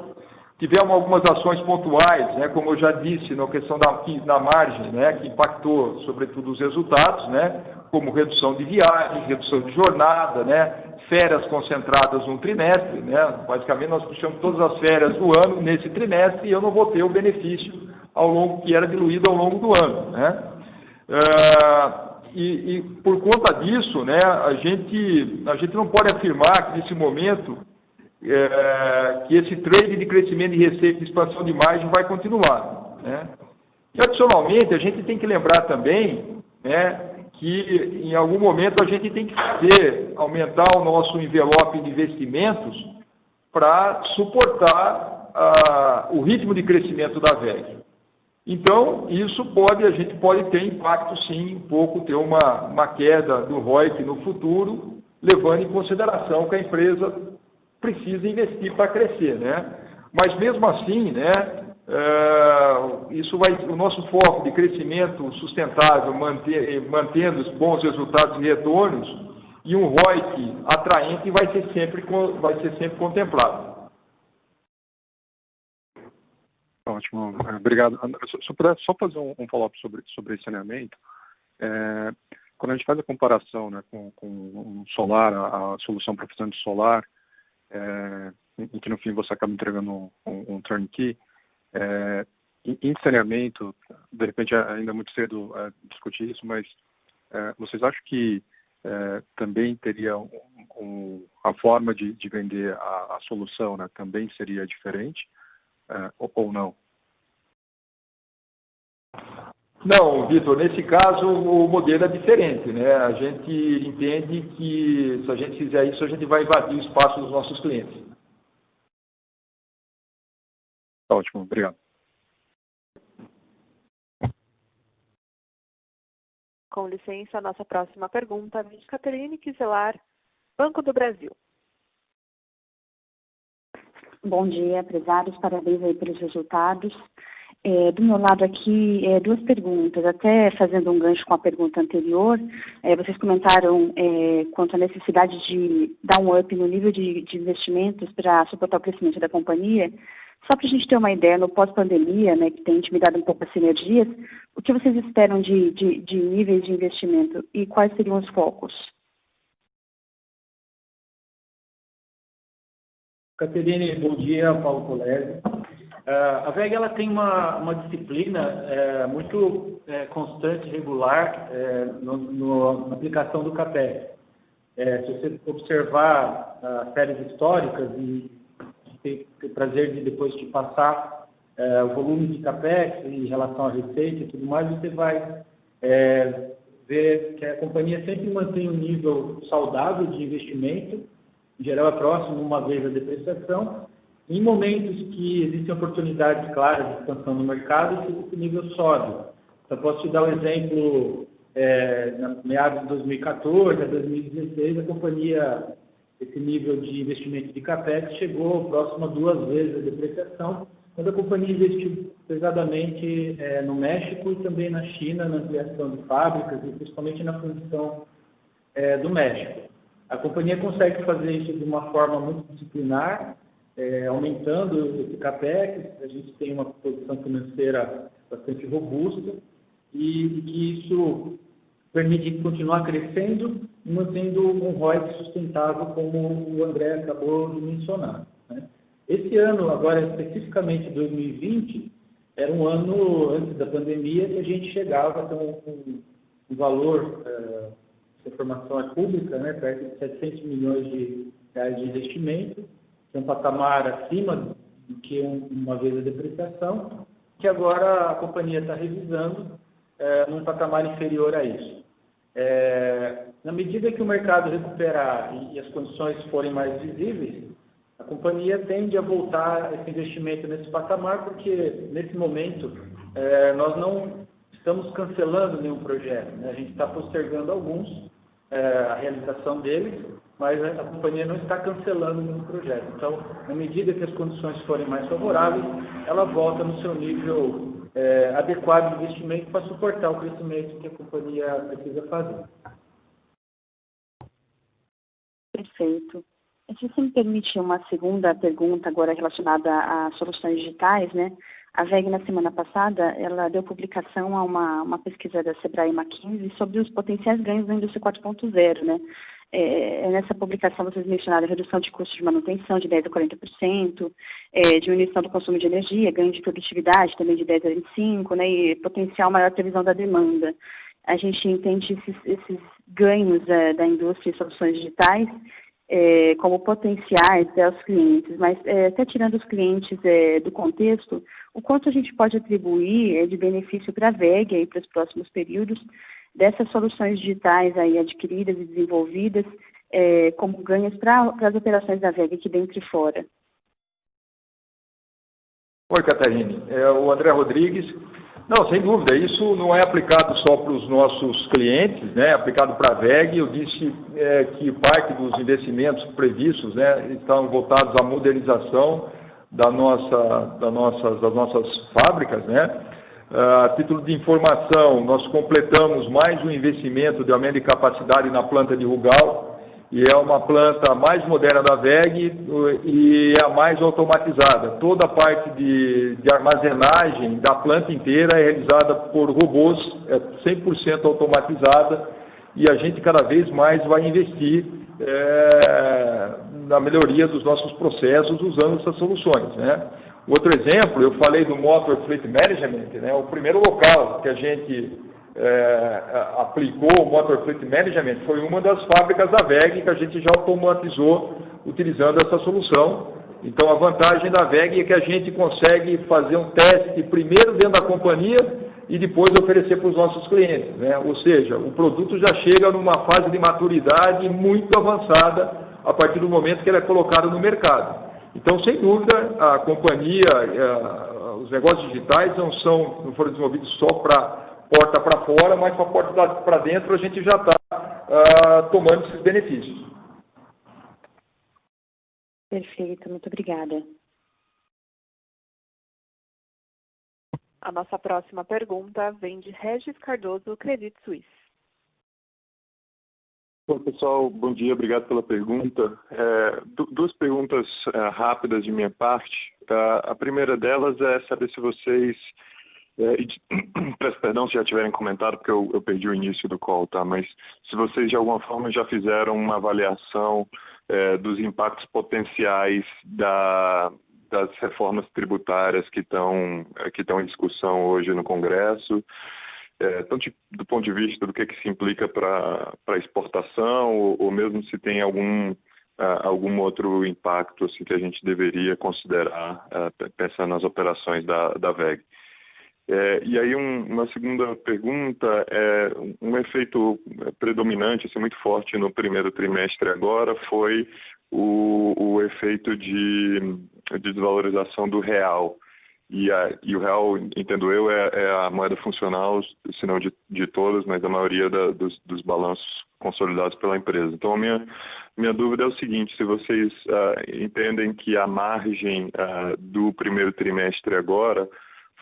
Tivemos algumas ações pontuais, né, como eu já disse, na questão da margem, né, que impactou, sobretudo, os resultados, né, como redução de viagens, redução de jornada, né, férias concentradas num trimestre. Né, basicamente, nós puxamos todas as férias do ano nesse trimestre e eu não vou ter o benefício que era diluído ao longo do ano. Né. E por conta disso, né, a gente não pode afirmar que, nesse momento, que esse trade de crescimento de receita e expansão de margem vai continuar, né? E, adicionalmente, a gente tem que lembrar também, né, que em algum momento a gente tem que aumentar o nosso envelope de investimentos para suportar o ritmo de crescimento da WEG. Então, a gente pode ter impacto, sim, um pouco, ter uma queda do ROIC no futuro, levando em consideração que a empresa precisa investir para crescer, né? Mas mesmo assim, né, o nosso foco de crescimento sustentável, mantendo os bons resultados e retornos, e um ROIC atraente vai ser sempre contemplado. Ótimo, obrigado. Se eu puder só fazer um follow-up sobre esse saneamento, quando a gente faz a comparação, né, com o solar, a solução para de solar, em que no fim você acaba entregando um turnkey, em saneamento, de repente ainda é muito cedo discutir isso, mas vocês acham que também teria a forma de vender a solução, né, também seria diferente ou não? Não, Vitor, nesse caso o modelo é diferente, né? A gente entende que se a gente fizer isso, a gente vai invadir o espaço dos nossos clientes. Ótimo, obrigado. Com licença, a nossa próxima pergunta vem de Caterine Kiselar, Banco do Brasil. Bom dia, empresários. Parabéns aí pelos resultados. Do meu lado aqui, duas perguntas. Até fazendo um gancho com a pergunta anterior, vocês comentaram quanto à necessidade de dar um up no nível de investimentos para suportar o crescimento da companhia. Só para a gente ter uma ideia, no pós-pandemia, né, que tem intimidado um pouco as sinergias, o que vocês esperam de níveis de investimento e quais seriam os focos? Caterine, bom dia, Paulo Polese. A VEG ela tem uma disciplina muito constante e regular na aplicação do CAPEX. Se você observar séries históricas e ter o prazer de depois te passar o volume de CAPEX em relação à receita e tudo mais, você vai ver que a companhia sempre mantém um nível saudável de investimento, em geral é próximo uma vez a depreciação. Em momentos que existem oportunidades claras de expansão no mercado, esse nível sobe. Então, posso te dar um exemplo, na meados de 2014 a 2016, a companhia, esse nível de investimento de CAPEX chegou próximo a 2 vezes a depreciação, quando a companhia investiu pesadamente no México e também na China, na ampliação de fábricas e principalmente na fundição do México. A companhia consegue fazer isso de uma forma muito disciplinar, aumentando esse CAPEX. A gente tem uma posição financeira bastante robusta e que isso permite continuar crescendo e mantendo um ROIC sustentável, como o André acabou de mencionar, né? Esse ano, agora especificamente 2020, era um ano antes da pandemia que a gente chegava com um valor, essa informação é pública, né, perto de 700 milhões de reais de investimento, que é um patamar acima do que uma vez a depreciação, que agora a companhia está revisando num patamar inferior a isso. Na medida que o mercado recuperar e as condições forem mais visíveis, a companhia tende a voltar esse investimento nesse patamar, porque nesse momento nós não estamos cancelando nenhum projeto, né? A gente está postergando alguns, a realização deles, mas a companhia não está cancelando nenhum projeto. Então, na medida que as condições forem mais favoráveis, ela volta no seu nível adequado de investimento para suportar o crescimento que a companhia precisa fazer. Perfeito. Se você me permite uma segunda pergunta agora relacionada a soluções digitais, né? A VEG, na semana passada, ela deu publicação a uma pesquisa da Sebrae McKinsey sobre os potenciais ganhos da indústria 4.0, né? Nessa publicação, vocês mencionaram a redução de custos de manutenção de 10% a 40%, diminuição do consumo de energia, ganho de produtividade também de 10% a 25%, né? E potencial maior previsão da demanda. A gente entende esses ganhos da indústria e soluções digitais como potenciais aos clientes, mas até tirando os clientes do contexto, o quanto a gente pode atribuir de benefício para a VEG aí para os próximos períodos dessas soluções digitais aí adquiridas e desenvolvidas como ganhos para as operações da VEG aqui dentro e fora. Oi, Catarine. O André Rodrigues. Não, sem dúvida, isso não é aplicado só para os nossos clientes, né? É aplicado para a VEG. Eu disse que parte dos investimentos previstos, né, estão voltados à modernização das nossas fábricas, né? A título de informação, nós completamos mais um investimento de aumento de capacidade na planta de Rugal, e é uma planta mais moderna da VEG e é a mais automatizada. Toda a parte de armazenagem da planta inteira é realizada por robôs, é 100% automatizada, e a gente cada vez mais vai investir na melhoria dos nossos processos usando essas soluções, né? Outro exemplo, eu falei do Motor Fleet Management, né? O primeiro local que a gente aplicou o Motor Fleet Management foi uma das fábricas da WEG que a gente já automatizou utilizando essa solução. Então, a vantagem da WEG é que a gente consegue fazer um teste primeiro dentro da companhia e depois oferecer para os nossos clientes, né? Ou seja, o produto já chega numa fase de maturidade muito avançada a partir do momento que ele é colocado no mercado. Então, sem dúvida, a companhia, os negócios digitais não foram desenvolvidos só para porta para fora, mas para porta para dentro a gente já está tomando esses benefícios. Perfeito, muito obrigada. A nossa próxima pergunta vem de Regis Cardoso, Credit Suisse. Bom, pessoal, bom dia, obrigado pela pergunta. Duas perguntas rápidas de minha parte. A primeira delas é saber se vocês, peço perdão se já tiverem comentado, porque eu perdi o início do call, tá? Mas se vocês de alguma forma já fizeram uma avaliação dos impactos potenciais das reformas tributárias que estão em discussão hoje no Congresso, tanto do ponto de vista do que se implica para a exportação, ou mesmo se tem algum outro impacto assim, que a gente deveria considerar pensando nas operações da WEG. E aí uma segunda pergunta é um efeito predominante, assim, muito forte no primeiro trimestre agora foi o efeito de desvalorização do real. E o real, entendo eu, é a moeda funcional, se não de todas, mas da maioria dos balanços consolidados pela empresa. Então, a minha dúvida é o seguinte, se vocês entendem que a margem do primeiro trimestre agora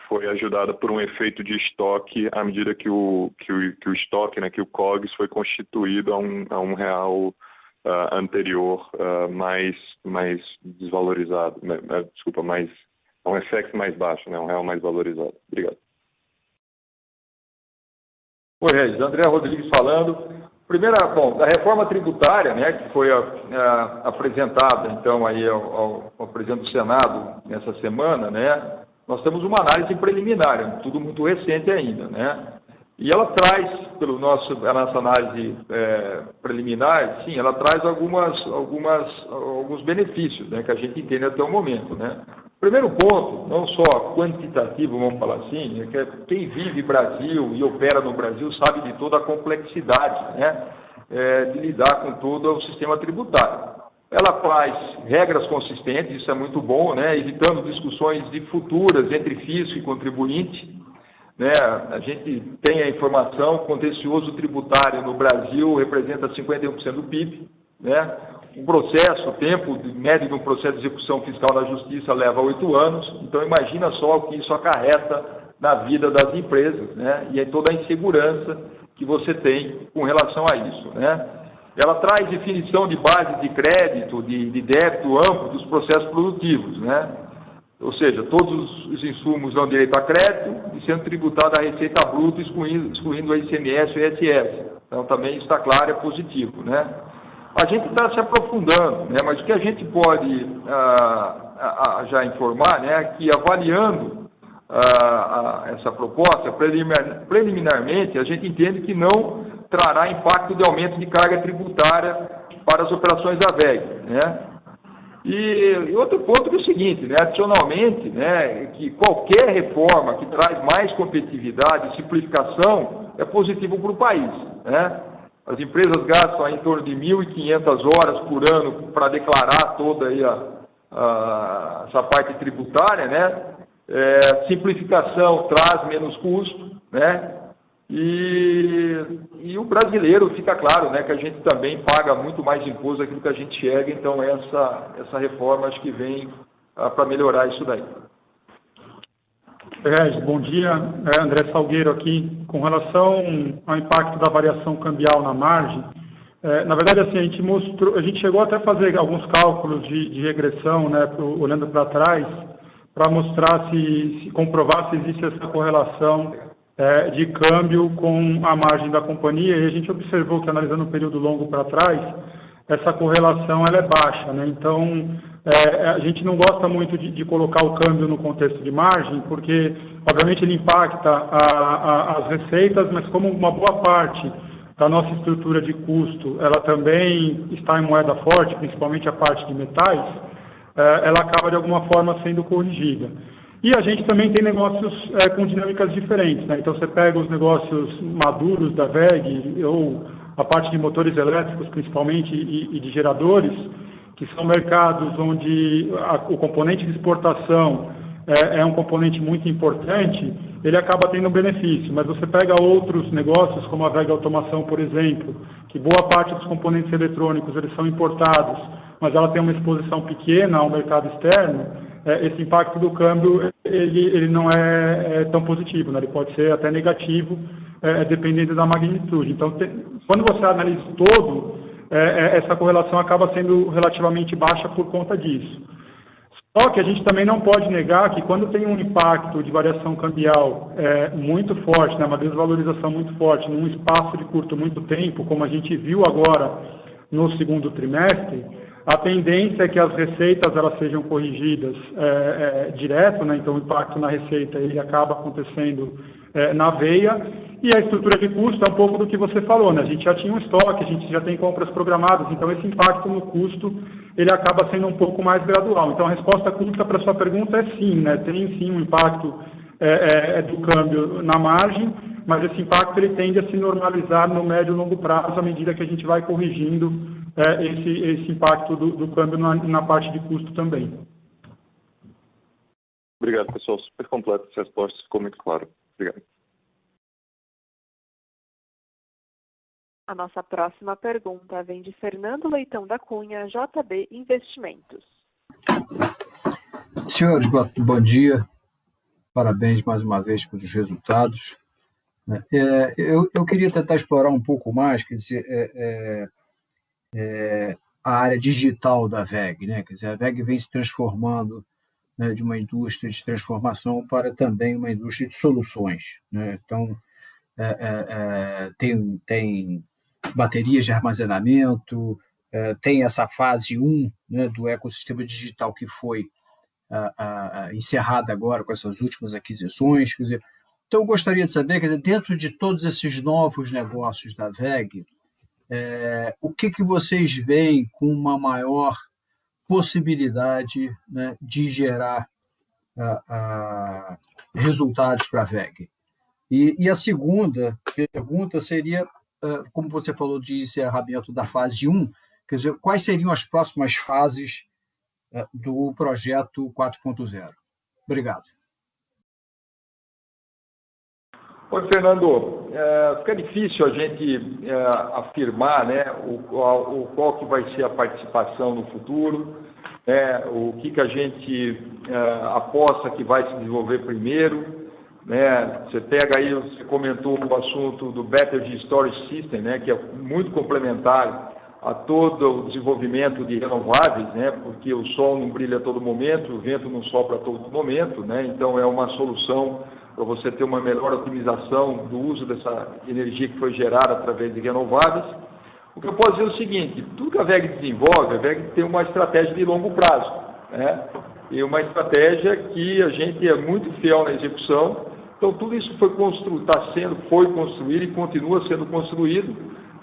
foi ajudada por um efeito de estoque à medida que o estoque, né, que o COGS foi constituído a um real anterior mais desvalorizado, né, um efeito mais baixo, né, um real mais valorizado. Obrigado. Oi, Regis, André Rodrigues falando. Primeira, da reforma tributária, né, que foi apresentada, então, aí ao presidente do Senado nessa semana, né, nós temos uma análise preliminar, tudo muito recente ainda, né? E ela traz, a nossa análise preliminar, sim, ela traz alguns benefícios, né, que a gente entende até o momento, né? Primeiro ponto, não só quantitativo, vamos falar assim, é que quem vive Brasil e opera no Brasil sabe de toda a complexidade, né, de lidar com todo o sistema tributário. Ela faz regras consistentes, isso é muito bom, né, evitando discussões futuras entre fisco e contribuinte. Né, a gente tem a informação, o contencioso tributário no Brasil representa 51% do PIB, né? O tempo médio de um processo de execução fiscal na Justiça leva 8 anos, então imagina só o que isso acarreta na vida das empresas, né? E é toda a insegurança que você tem com relação a isso, né? Ela traz definição de base de crédito, de débito amplo dos processos produtivos, né? Ou seja, todos os insumos dão direito a crédito e sendo tributada a receita bruta, excluindo o ICMS e o ISS. Então, também está claro, é positivo, né? A gente está se aprofundando, né? Mas o que a gente pode já informar, né, é que avaliando essa proposta, preliminarmente, a gente entende que não trará impacto de aumento de carga tributária para as operações da WEG, né? E outro ponto é o seguinte, né, adicionalmente, né, que qualquer reforma que traz mais competitividade e simplificação é positivo para o país, né? As empresas gastam em torno de 1.500 horas por ano para declarar toda aí essa parte tributária, né? Simplificação traz menos custo, né? E o brasileiro fica claro, né, que a gente também paga muito mais imposto daquilo que a gente chega, então essa reforma acho que vem para melhorar isso daí. Regis, bom dia. André Salgueiro aqui. Com relação ao impacto da variação cambial na margem, na verdade, assim, a gente chegou até a fazer alguns cálculos de regressão, né, olhando para trás, para mostrar comprovar se existe essa correlação de câmbio com a margem da companhia, e a gente observou que, analisando um período longo para trás, essa correlação ela é baixa, né? Então, a gente não gosta muito de colocar o câmbio no contexto de margem, porque, obviamente, ele impacta as receitas, mas como uma boa parte da nossa estrutura de custo, ela também está em moeda forte, principalmente a parte de metais, ela acaba, de alguma forma, sendo corrigida. E a gente também tem negócios com dinâmicas diferentes, né? Então, você pega os negócios maduros da WEG, ou a parte de motores elétricos, principalmente, e de geradores, que são mercados onde o componente de exportação é um componente muito importante, ele acaba tendo um benefício. Mas você pega outros negócios, como a WEG Automação, por exemplo, que boa parte dos componentes eletrônicos eles são importados, mas ela tem uma exposição pequena ao mercado externo, esse impacto do câmbio ele não é tão positivo, né? Ele pode ser até negativo, dependendo da magnitude. Então, quando você analisa o todo, essa correlação acaba sendo relativamente baixa por conta disso. Só que a gente também não pode negar que quando tem um impacto de variação cambial muito forte, né, uma desvalorização muito forte, num espaço de curto muito tempo, como a gente viu agora no segundo trimestre, a tendência é que as receitas elas sejam corrigidas direto, né? Então o impacto na receita ele acaba acontecendo na veia, e a estrutura de custo é um pouco do que você falou, né? A gente já tinha um estoque, a gente já tem compras programadas, então esse impacto no custo ele acaba sendo um pouco mais gradual. Então a resposta curta para a sua pergunta é sim, né? Tem sim um impacto do câmbio na margem, mas esse impacto ele tende a se normalizar no médio e longo prazo à medida que a gente vai corrigindo esse impacto do câmbio na parte de custo também. Obrigado, pessoal. Super completo essa resposta, ficou muito claro. Obrigado. A nossa próxima pergunta vem de Fernando Leitão da Cunha, JB Investimentos. Senhores, bom dia. Parabéns mais uma vez pelos resultados. Eu queria tentar explorar um pouco mais, quer dizer, a área digital da WEG, né? Quer dizer, a WEG vem se transformando, né, de uma indústria de transformação para também uma indústria de soluções, né? Então, tem baterias de armazenamento, tem essa fase 1, né, do ecossistema digital que foi encerrada agora com essas últimas aquisições. Quer dizer, então, eu gostaria de saber, quer dizer, dentro de todos esses novos negócios da WEG, o que vocês veem com uma maior possibilidade, né, de gerar resultados para a WEG? E a segunda pergunta seria, como você falou de encerramento da fase 1, quer dizer, quais seriam as próximas fases do projeto 4.0? Obrigado. Oi, Fernando. Fica difícil a gente afirmar, né, qual que vai ser a participação no futuro, né, o que a gente aposta que vai se desenvolver primeiro, né? Você pega aí, você comentou o assunto do Battery Storage System, né, que é muito complementar a todo o desenvolvimento de renováveis, né, porque o sol não brilha a todo momento, o vento não sopra a todo momento, né, então é uma solução para você ter uma melhor otimização do uso dessa energia que foi gerada através de renováveis. O que eu posso dizer é o seguinte: tudo que a WEG desenvolve, a WEG tem uma estratégia de longo prazo, né? E uma estratégia que a gente é muito fiel na execução. Então, tudo isso foi construído e continua sendo construído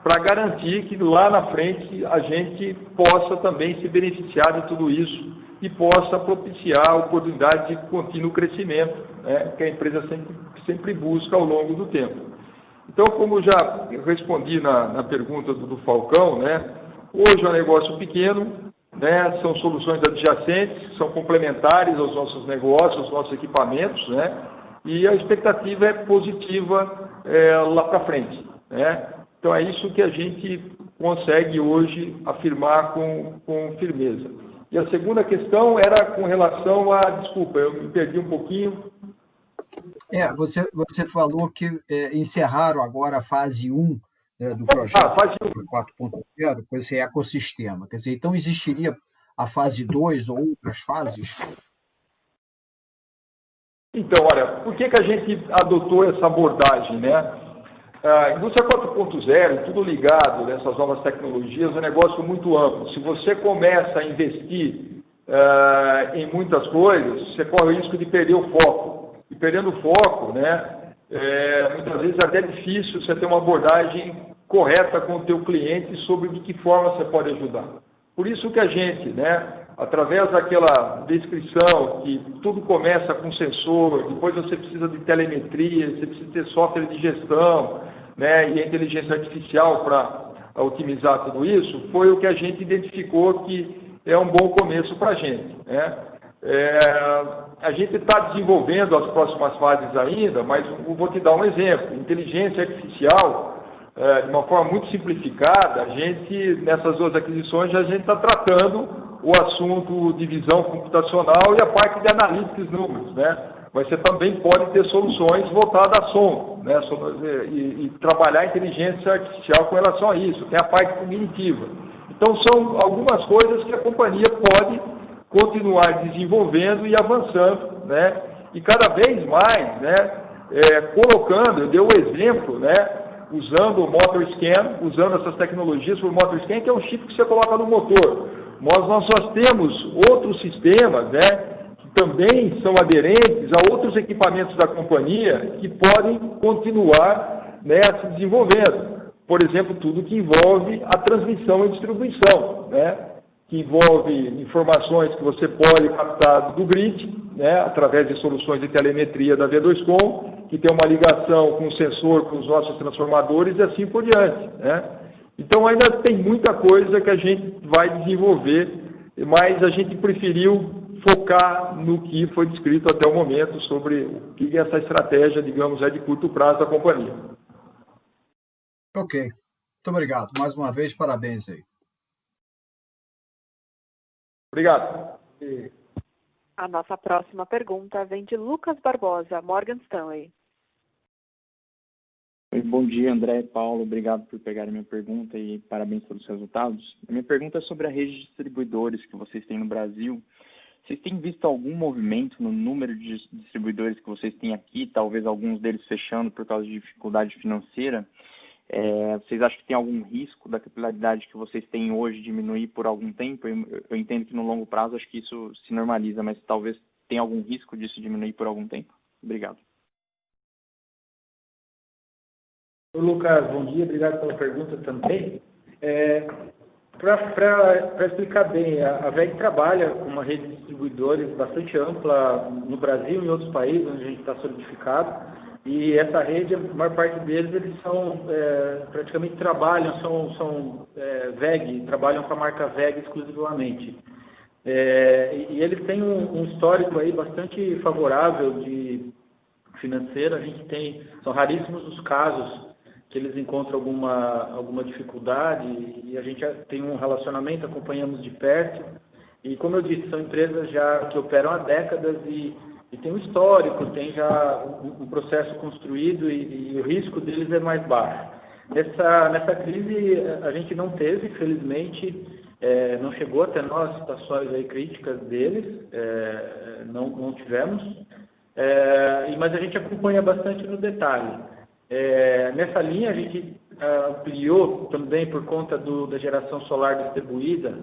para garantir que lá na frente a gente possa também se beneficiar de tudo isso e possa propiciar a oportunidade de contínuo crescimento, né, que a empresa sempre busca ao longo do tempo. Então, como já respondi na pergunta do Falcão, né, hoje é um negócio pequeno, né, são soluções adjacentes, são complementares aos nossos negócios, aos nossos equipamentos, né, e a expectativa é positiva lá para frente, né. Então, é isso que a gente consegue hoje afirmar com firmeza. E a segunda questão era com relação a... Desculpa, eu me perdi um pouquinho. Você falou que encerraram agora a fase 1, né, do projeto 4.0 com esse ecossistema. Quer dizer, então existiria a fase 2 ou outras fases? Então, olha, por que a gente adotou essa abordagem, né? A indústria 4.0, tudo ligado nessas novas tecnologias, é um negócio muito amplo. Se você começa a investir em muitas coisas, você corre o risco de perder o foco. E perdendo o foco, né, muitas vezes é até difícil você ter uma abordagem correta com o teu cliente sobre de que forma você pode ajudar. Por isso que a gente, né, através daquela descrição que tudo começa com sensor, depois você precisa de telemetria, você precisa ter software de gestão, né, e a inteligência artificial para otimizar tudo isso, foi o que a gente identificou que é um bom começo para a gente, né? A gente está desenvolvendo as próximas fases ainda, mas eu vou te dar um exemplo. Inteligência artificial, de uma forma muito simplificada, a gente, nessas duas aquisições, a gente está tratando o assunto de visão computacional e a parte de analytics números, né? Mas você também pode ter soluções voltadas a som, né? E trabalhar a inteligência artificial com relação a isso. Tem a parte cognitiva. Então, são algumas coisas que a companhia pode continuar desenvolvendo e avançando, né? E cada vez mais, né, colocando, eu dei o exemplo, né, usando o motor scan, usando essas tecnologias por motor scan, que é um chip que você coloca no motor. Nós temos outros sistemas, né, que também são aderentes a outros equipamentos da companhia que podem continuar, né, se desenvolvendo. Por exemplo, tudo que envolve a transmissão e distribuição, né, que envolve informações que você pode captar do grid, né, através de soluções de telemetria da V2Com, que tem uma ligação com o sensor, com os nossos transformadores e assim por diante, né. Então ainda tem muita coisa que a gente vai desenvolver, mas a gente preferiu focar no que foi descrito até o momento sobre o que essa estratégia, digamos, é de curto prazo da companhia. Ok. Muito obrigado. Mais uma vez, parabéns aí. Obrigado. A nossa próxima pergunta vem de Lucas Barbosa, Morgan Stanley. Bom dia, André e Paulo. Obrigado por pegarem minha pergunta e parabéns pelos resultados. A minha pergunta é sobre a rede de distribuidores que vocês têm no Brasil. Vocês têm visto algum movimento no número de distribuidores que vocês têm aqui, talvez alguns deles fechando por causa de dificuldade financeira? Vocês acham que tem algum risco da capilaridade que vocês têm hoje diminuir por algum tempo? Eu entendo que no longo prazo acho que isso se normaliza, mas talvez tenha algum risco disso diminuir por algum tempo? Obrigado. Lucas, bom dia, obrigado pela pergunta também. Para explicar bem, a VEG trabalha com uma rede de distribuidores bastante ampla no Brasil e em outros países onde a gente está solidificado. E essa rede, a maior parte deles, eles são, praticamente trabalham, são VEG, trabalham com a marca VEG exclusivamente. E eles têm um histórico aí bastante favorável de financeiro. A gente tem, são raríssimos os casos que eles encontram alguma dificuldade e a gente tem um relacionamento, acompanhamos de perto. E como eu disse, são empresas já que operam há décadas e tem um histórico, tem já um processo construído e o risco deles é mais baixo. Nessa crise a gente não teve, felizmente, não chegou até nós situações aí críticas deles, não tivemos, mas a gente acompanha bastante no detalhe. Nessa linha a gente ampliou também por conta da geração solar distribuída,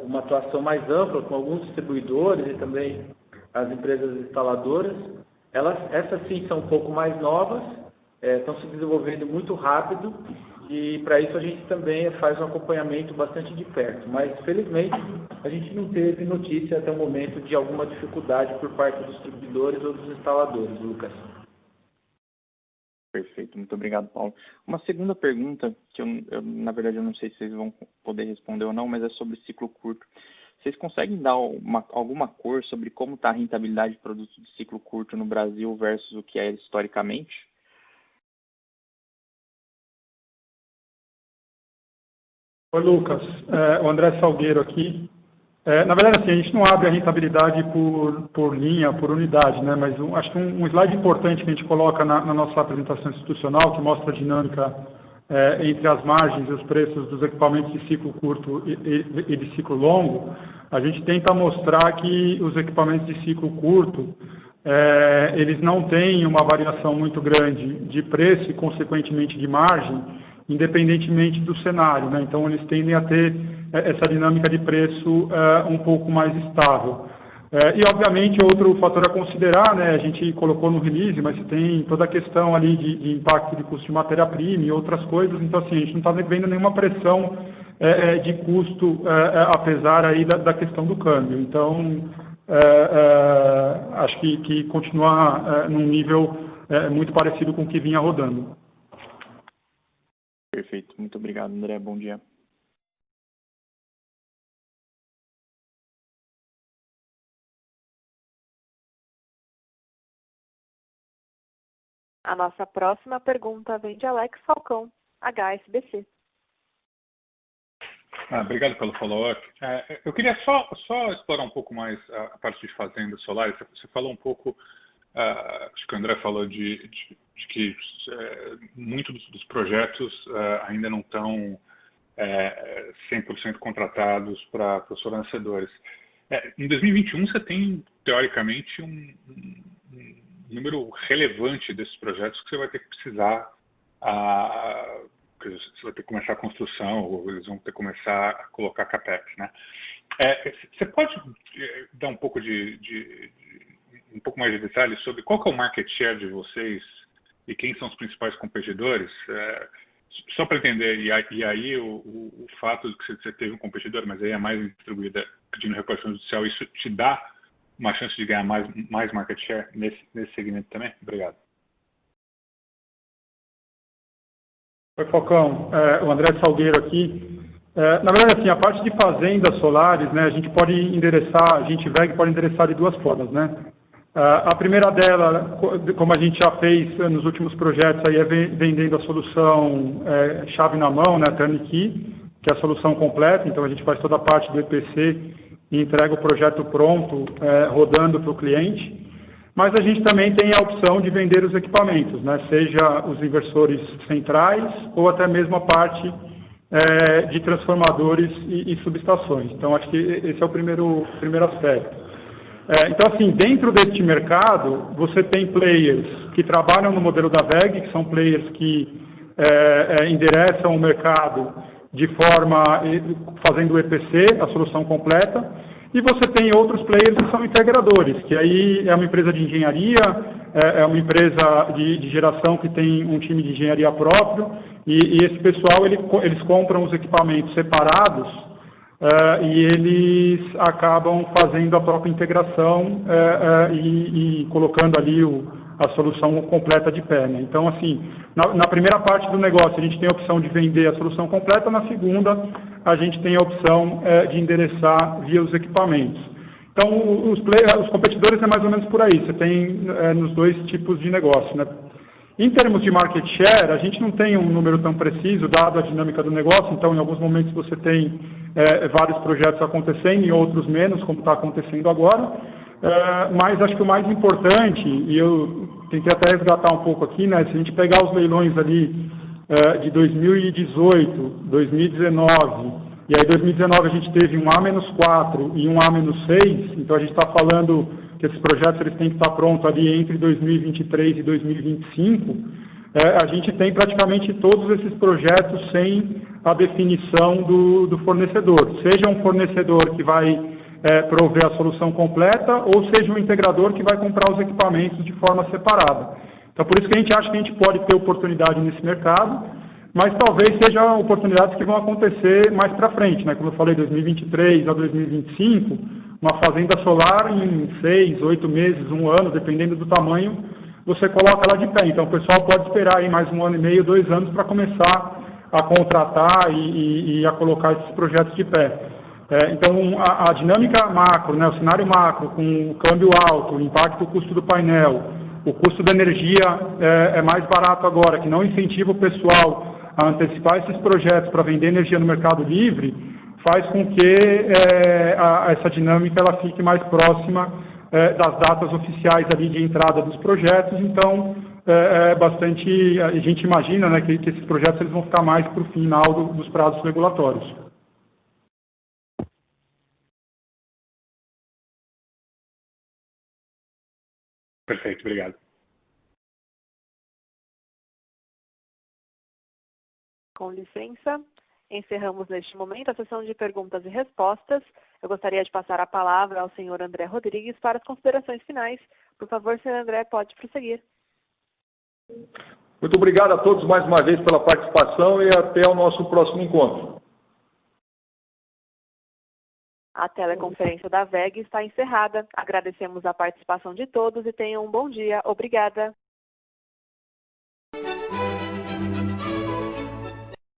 uma atuação mais ampla com alguns distribuidores e também as empresas instaladoras. Essas sim são um pouco mais novas, estão se desenvolvendo muito rápido e para isso a gente também faz um acompanhamento bastante de perto. Mas felizmente a gente não teve notícia até o momento de alguma dificuldade por parte dos distribuidores ou dos instaladores, Lucas. Perfeito, muito obrigado, Paulo. Uma segunda pergunta, que na verdade eu não sei se vocês vão poder responder ou não, mas é sobre ciclo curto. Vocês conseguem dar alguma cor sobre como está a rentabilidade de produtos de ciclo curto no Brasil versus o que é historicamente? Oi, Lucas. O André Salgueiro aqui. Na verdade, assim, a gente não abre a rentabilidade por linha, por unidade, né? Mas acho que um slide importante que a gente coloca na nossa apresentação institucional, que mostra a dinâmica entre as margens e os preços dos equipamentos de ciclo curto e de ciclo longo, a gente tenta mostrar que os equipamentos de ciclo curto eles não têm uma variação muito grande de preço e, consequentemente, de margem, independentemente do cenário, né? Então, eles tendem a ter essa dinâmica de preço um pouco mais estável. E, obviamente, outro fator a considerar, né, a gente colocou no release, mas tem toda a questão ali de impacto de custo de matéria-prima e outras coisas, então, assim, a gente não está vendo nenhuma pressão de custo, apesar aí da questão do câmbio. Então, acho que continua num nível muito parecido com o que vinha rodando. Perfeito. Muito obrigado, André. Bom dia. A nossa próxima pergunta vem de Alex Falcão, HSBC. Obrigado pelo follow-up. Eu queria só explorar um pouco mais a parte de fazendas solares. Você falou um pouco, acho que o André falou de que muitos dos projetos ainda não estão 100% contratados para os fornecedores. Em 2021, você tem, teoricamente, um número relevante desses projetos que você vai ter que precisar, você vai ter que começar a construção, ou eles vão ter que começar a colocar CAPEX, né? Você pode dar um pouco um pouco mais de detalhes sobre qual que é o market share de vocês e quem são os principais competidores? Só para entender, e aí o fato de que você teve um competidor, mas aí é mais distribuída pedindo recuperação judicial, isso te dá uma chance de ganhar mais market share nesse segmento também? Obrigado. Oi, Falcão. O André Salgueiro aqui. Na verdade, assim, a parte de fazendas solares, né, a gente pode endereçar, a gente VEG pode endereçar de duas formas, né? A primeira dela, como a gente já fez nos últimos projetos, aí é vendendo a solução chave na mão, né, turnkey, que é a solução completa. Então, a gente faz toda a parte do EPC e entrega o projeto pronto, rodando para o cliente. Mas a gente também tem a opção de vender os equipamentos, né, seja os inversores centrais ou até mesmo a parte de transformadores e subestações. Então, acho que esse é o primeiro aspecto. Então, assim, dentro deste mercado, você tem players que trabalham no modelo da VEG, que são players que endereçam o mercado de forma, fazendo o EPC, a solução completa, e você tem outros players que são integradores, que aí é uma empresa de engenharia, é uma empresa de geração que tem um time de engenharia próprio, e esse pessoal, eles compram os equipamentos separados, e eles acabam fazendo a própria integração e colocando ali a solução completa de pé, né? Então, assim, na primeira parte do negócio, a gente tem a opção de vender a solução completa, na segunda, a gente tem a opção de endereçar via os equipamentos. Então, os competidores é mais ou menos por aí, você tem nos dois tipos de negócio, né? Em termos de market share, a gente não tem um número tão preciso, dado a dinâmica do negócio, então em alguns momentos você tem vários projetos acontecendo, em outros menos, como está acontecendo agora, mas acho que o mais importante, e eu tentei até resgatar um pouco aqui, né, se a gente pegar os leilões ali de 2018, 2019, e aí 2019 a gente teve um A-4 e um A-6, então a gente está falando que esses projetos eles têm que estar prontos ali entre 2023 e 2025, a gente tem praticamente todos esses projetos sem a definição do fornecedor, seja um fornecedor que vai prover a solução completa ou seja um integrador que vai comprar os equipamentos de forma separada. Então, por isso que a gente acha que a gente pode ter oportunidade nesse mercado, mas talvez sejam oportunidades que vão acontecer mais para frente, né? Como eu falei, 2023 a 2025, uma fazenda solar em 6, 8 meses, 1 ano, dependendo do tamanho, você coloca ela de pé. Então, o pessoal pode esperar aí mais 1 ano e meio, 2 anos para começar a contratar e a colocar esses projetos de pé. Então, a dinâmica macro, né, o cenário macro, com o câmbio alto, o impacto do custo do painel, o custo da energia é mais barato agora, que não incentiva o pessoal a antecipar esses projetos para vender energia no mercado livre, faz com que essa dinâmica ela fique mais próxima das datas oficiais ali de entrada dos projetos. Então, bastante, a gente imagina, né, que esses projetos eles vão ficar mais para o final dos prazos regulatórios. Perfeito, obrigado. Com licença, encerramos neste momento a sessão de perguntas e respostas. Eu gostaria de passar a palavra ao senhor André Rodrigues para as considerações finais. Por favor, senhor André, pode prosseguir. Muito obrigado a todos mais uma vez pela participação e até o nosso próximo encontro. A teleconferência da WEG está encerrada. Agradecemos a participação de todos e tenham um bom dia. Obrigada.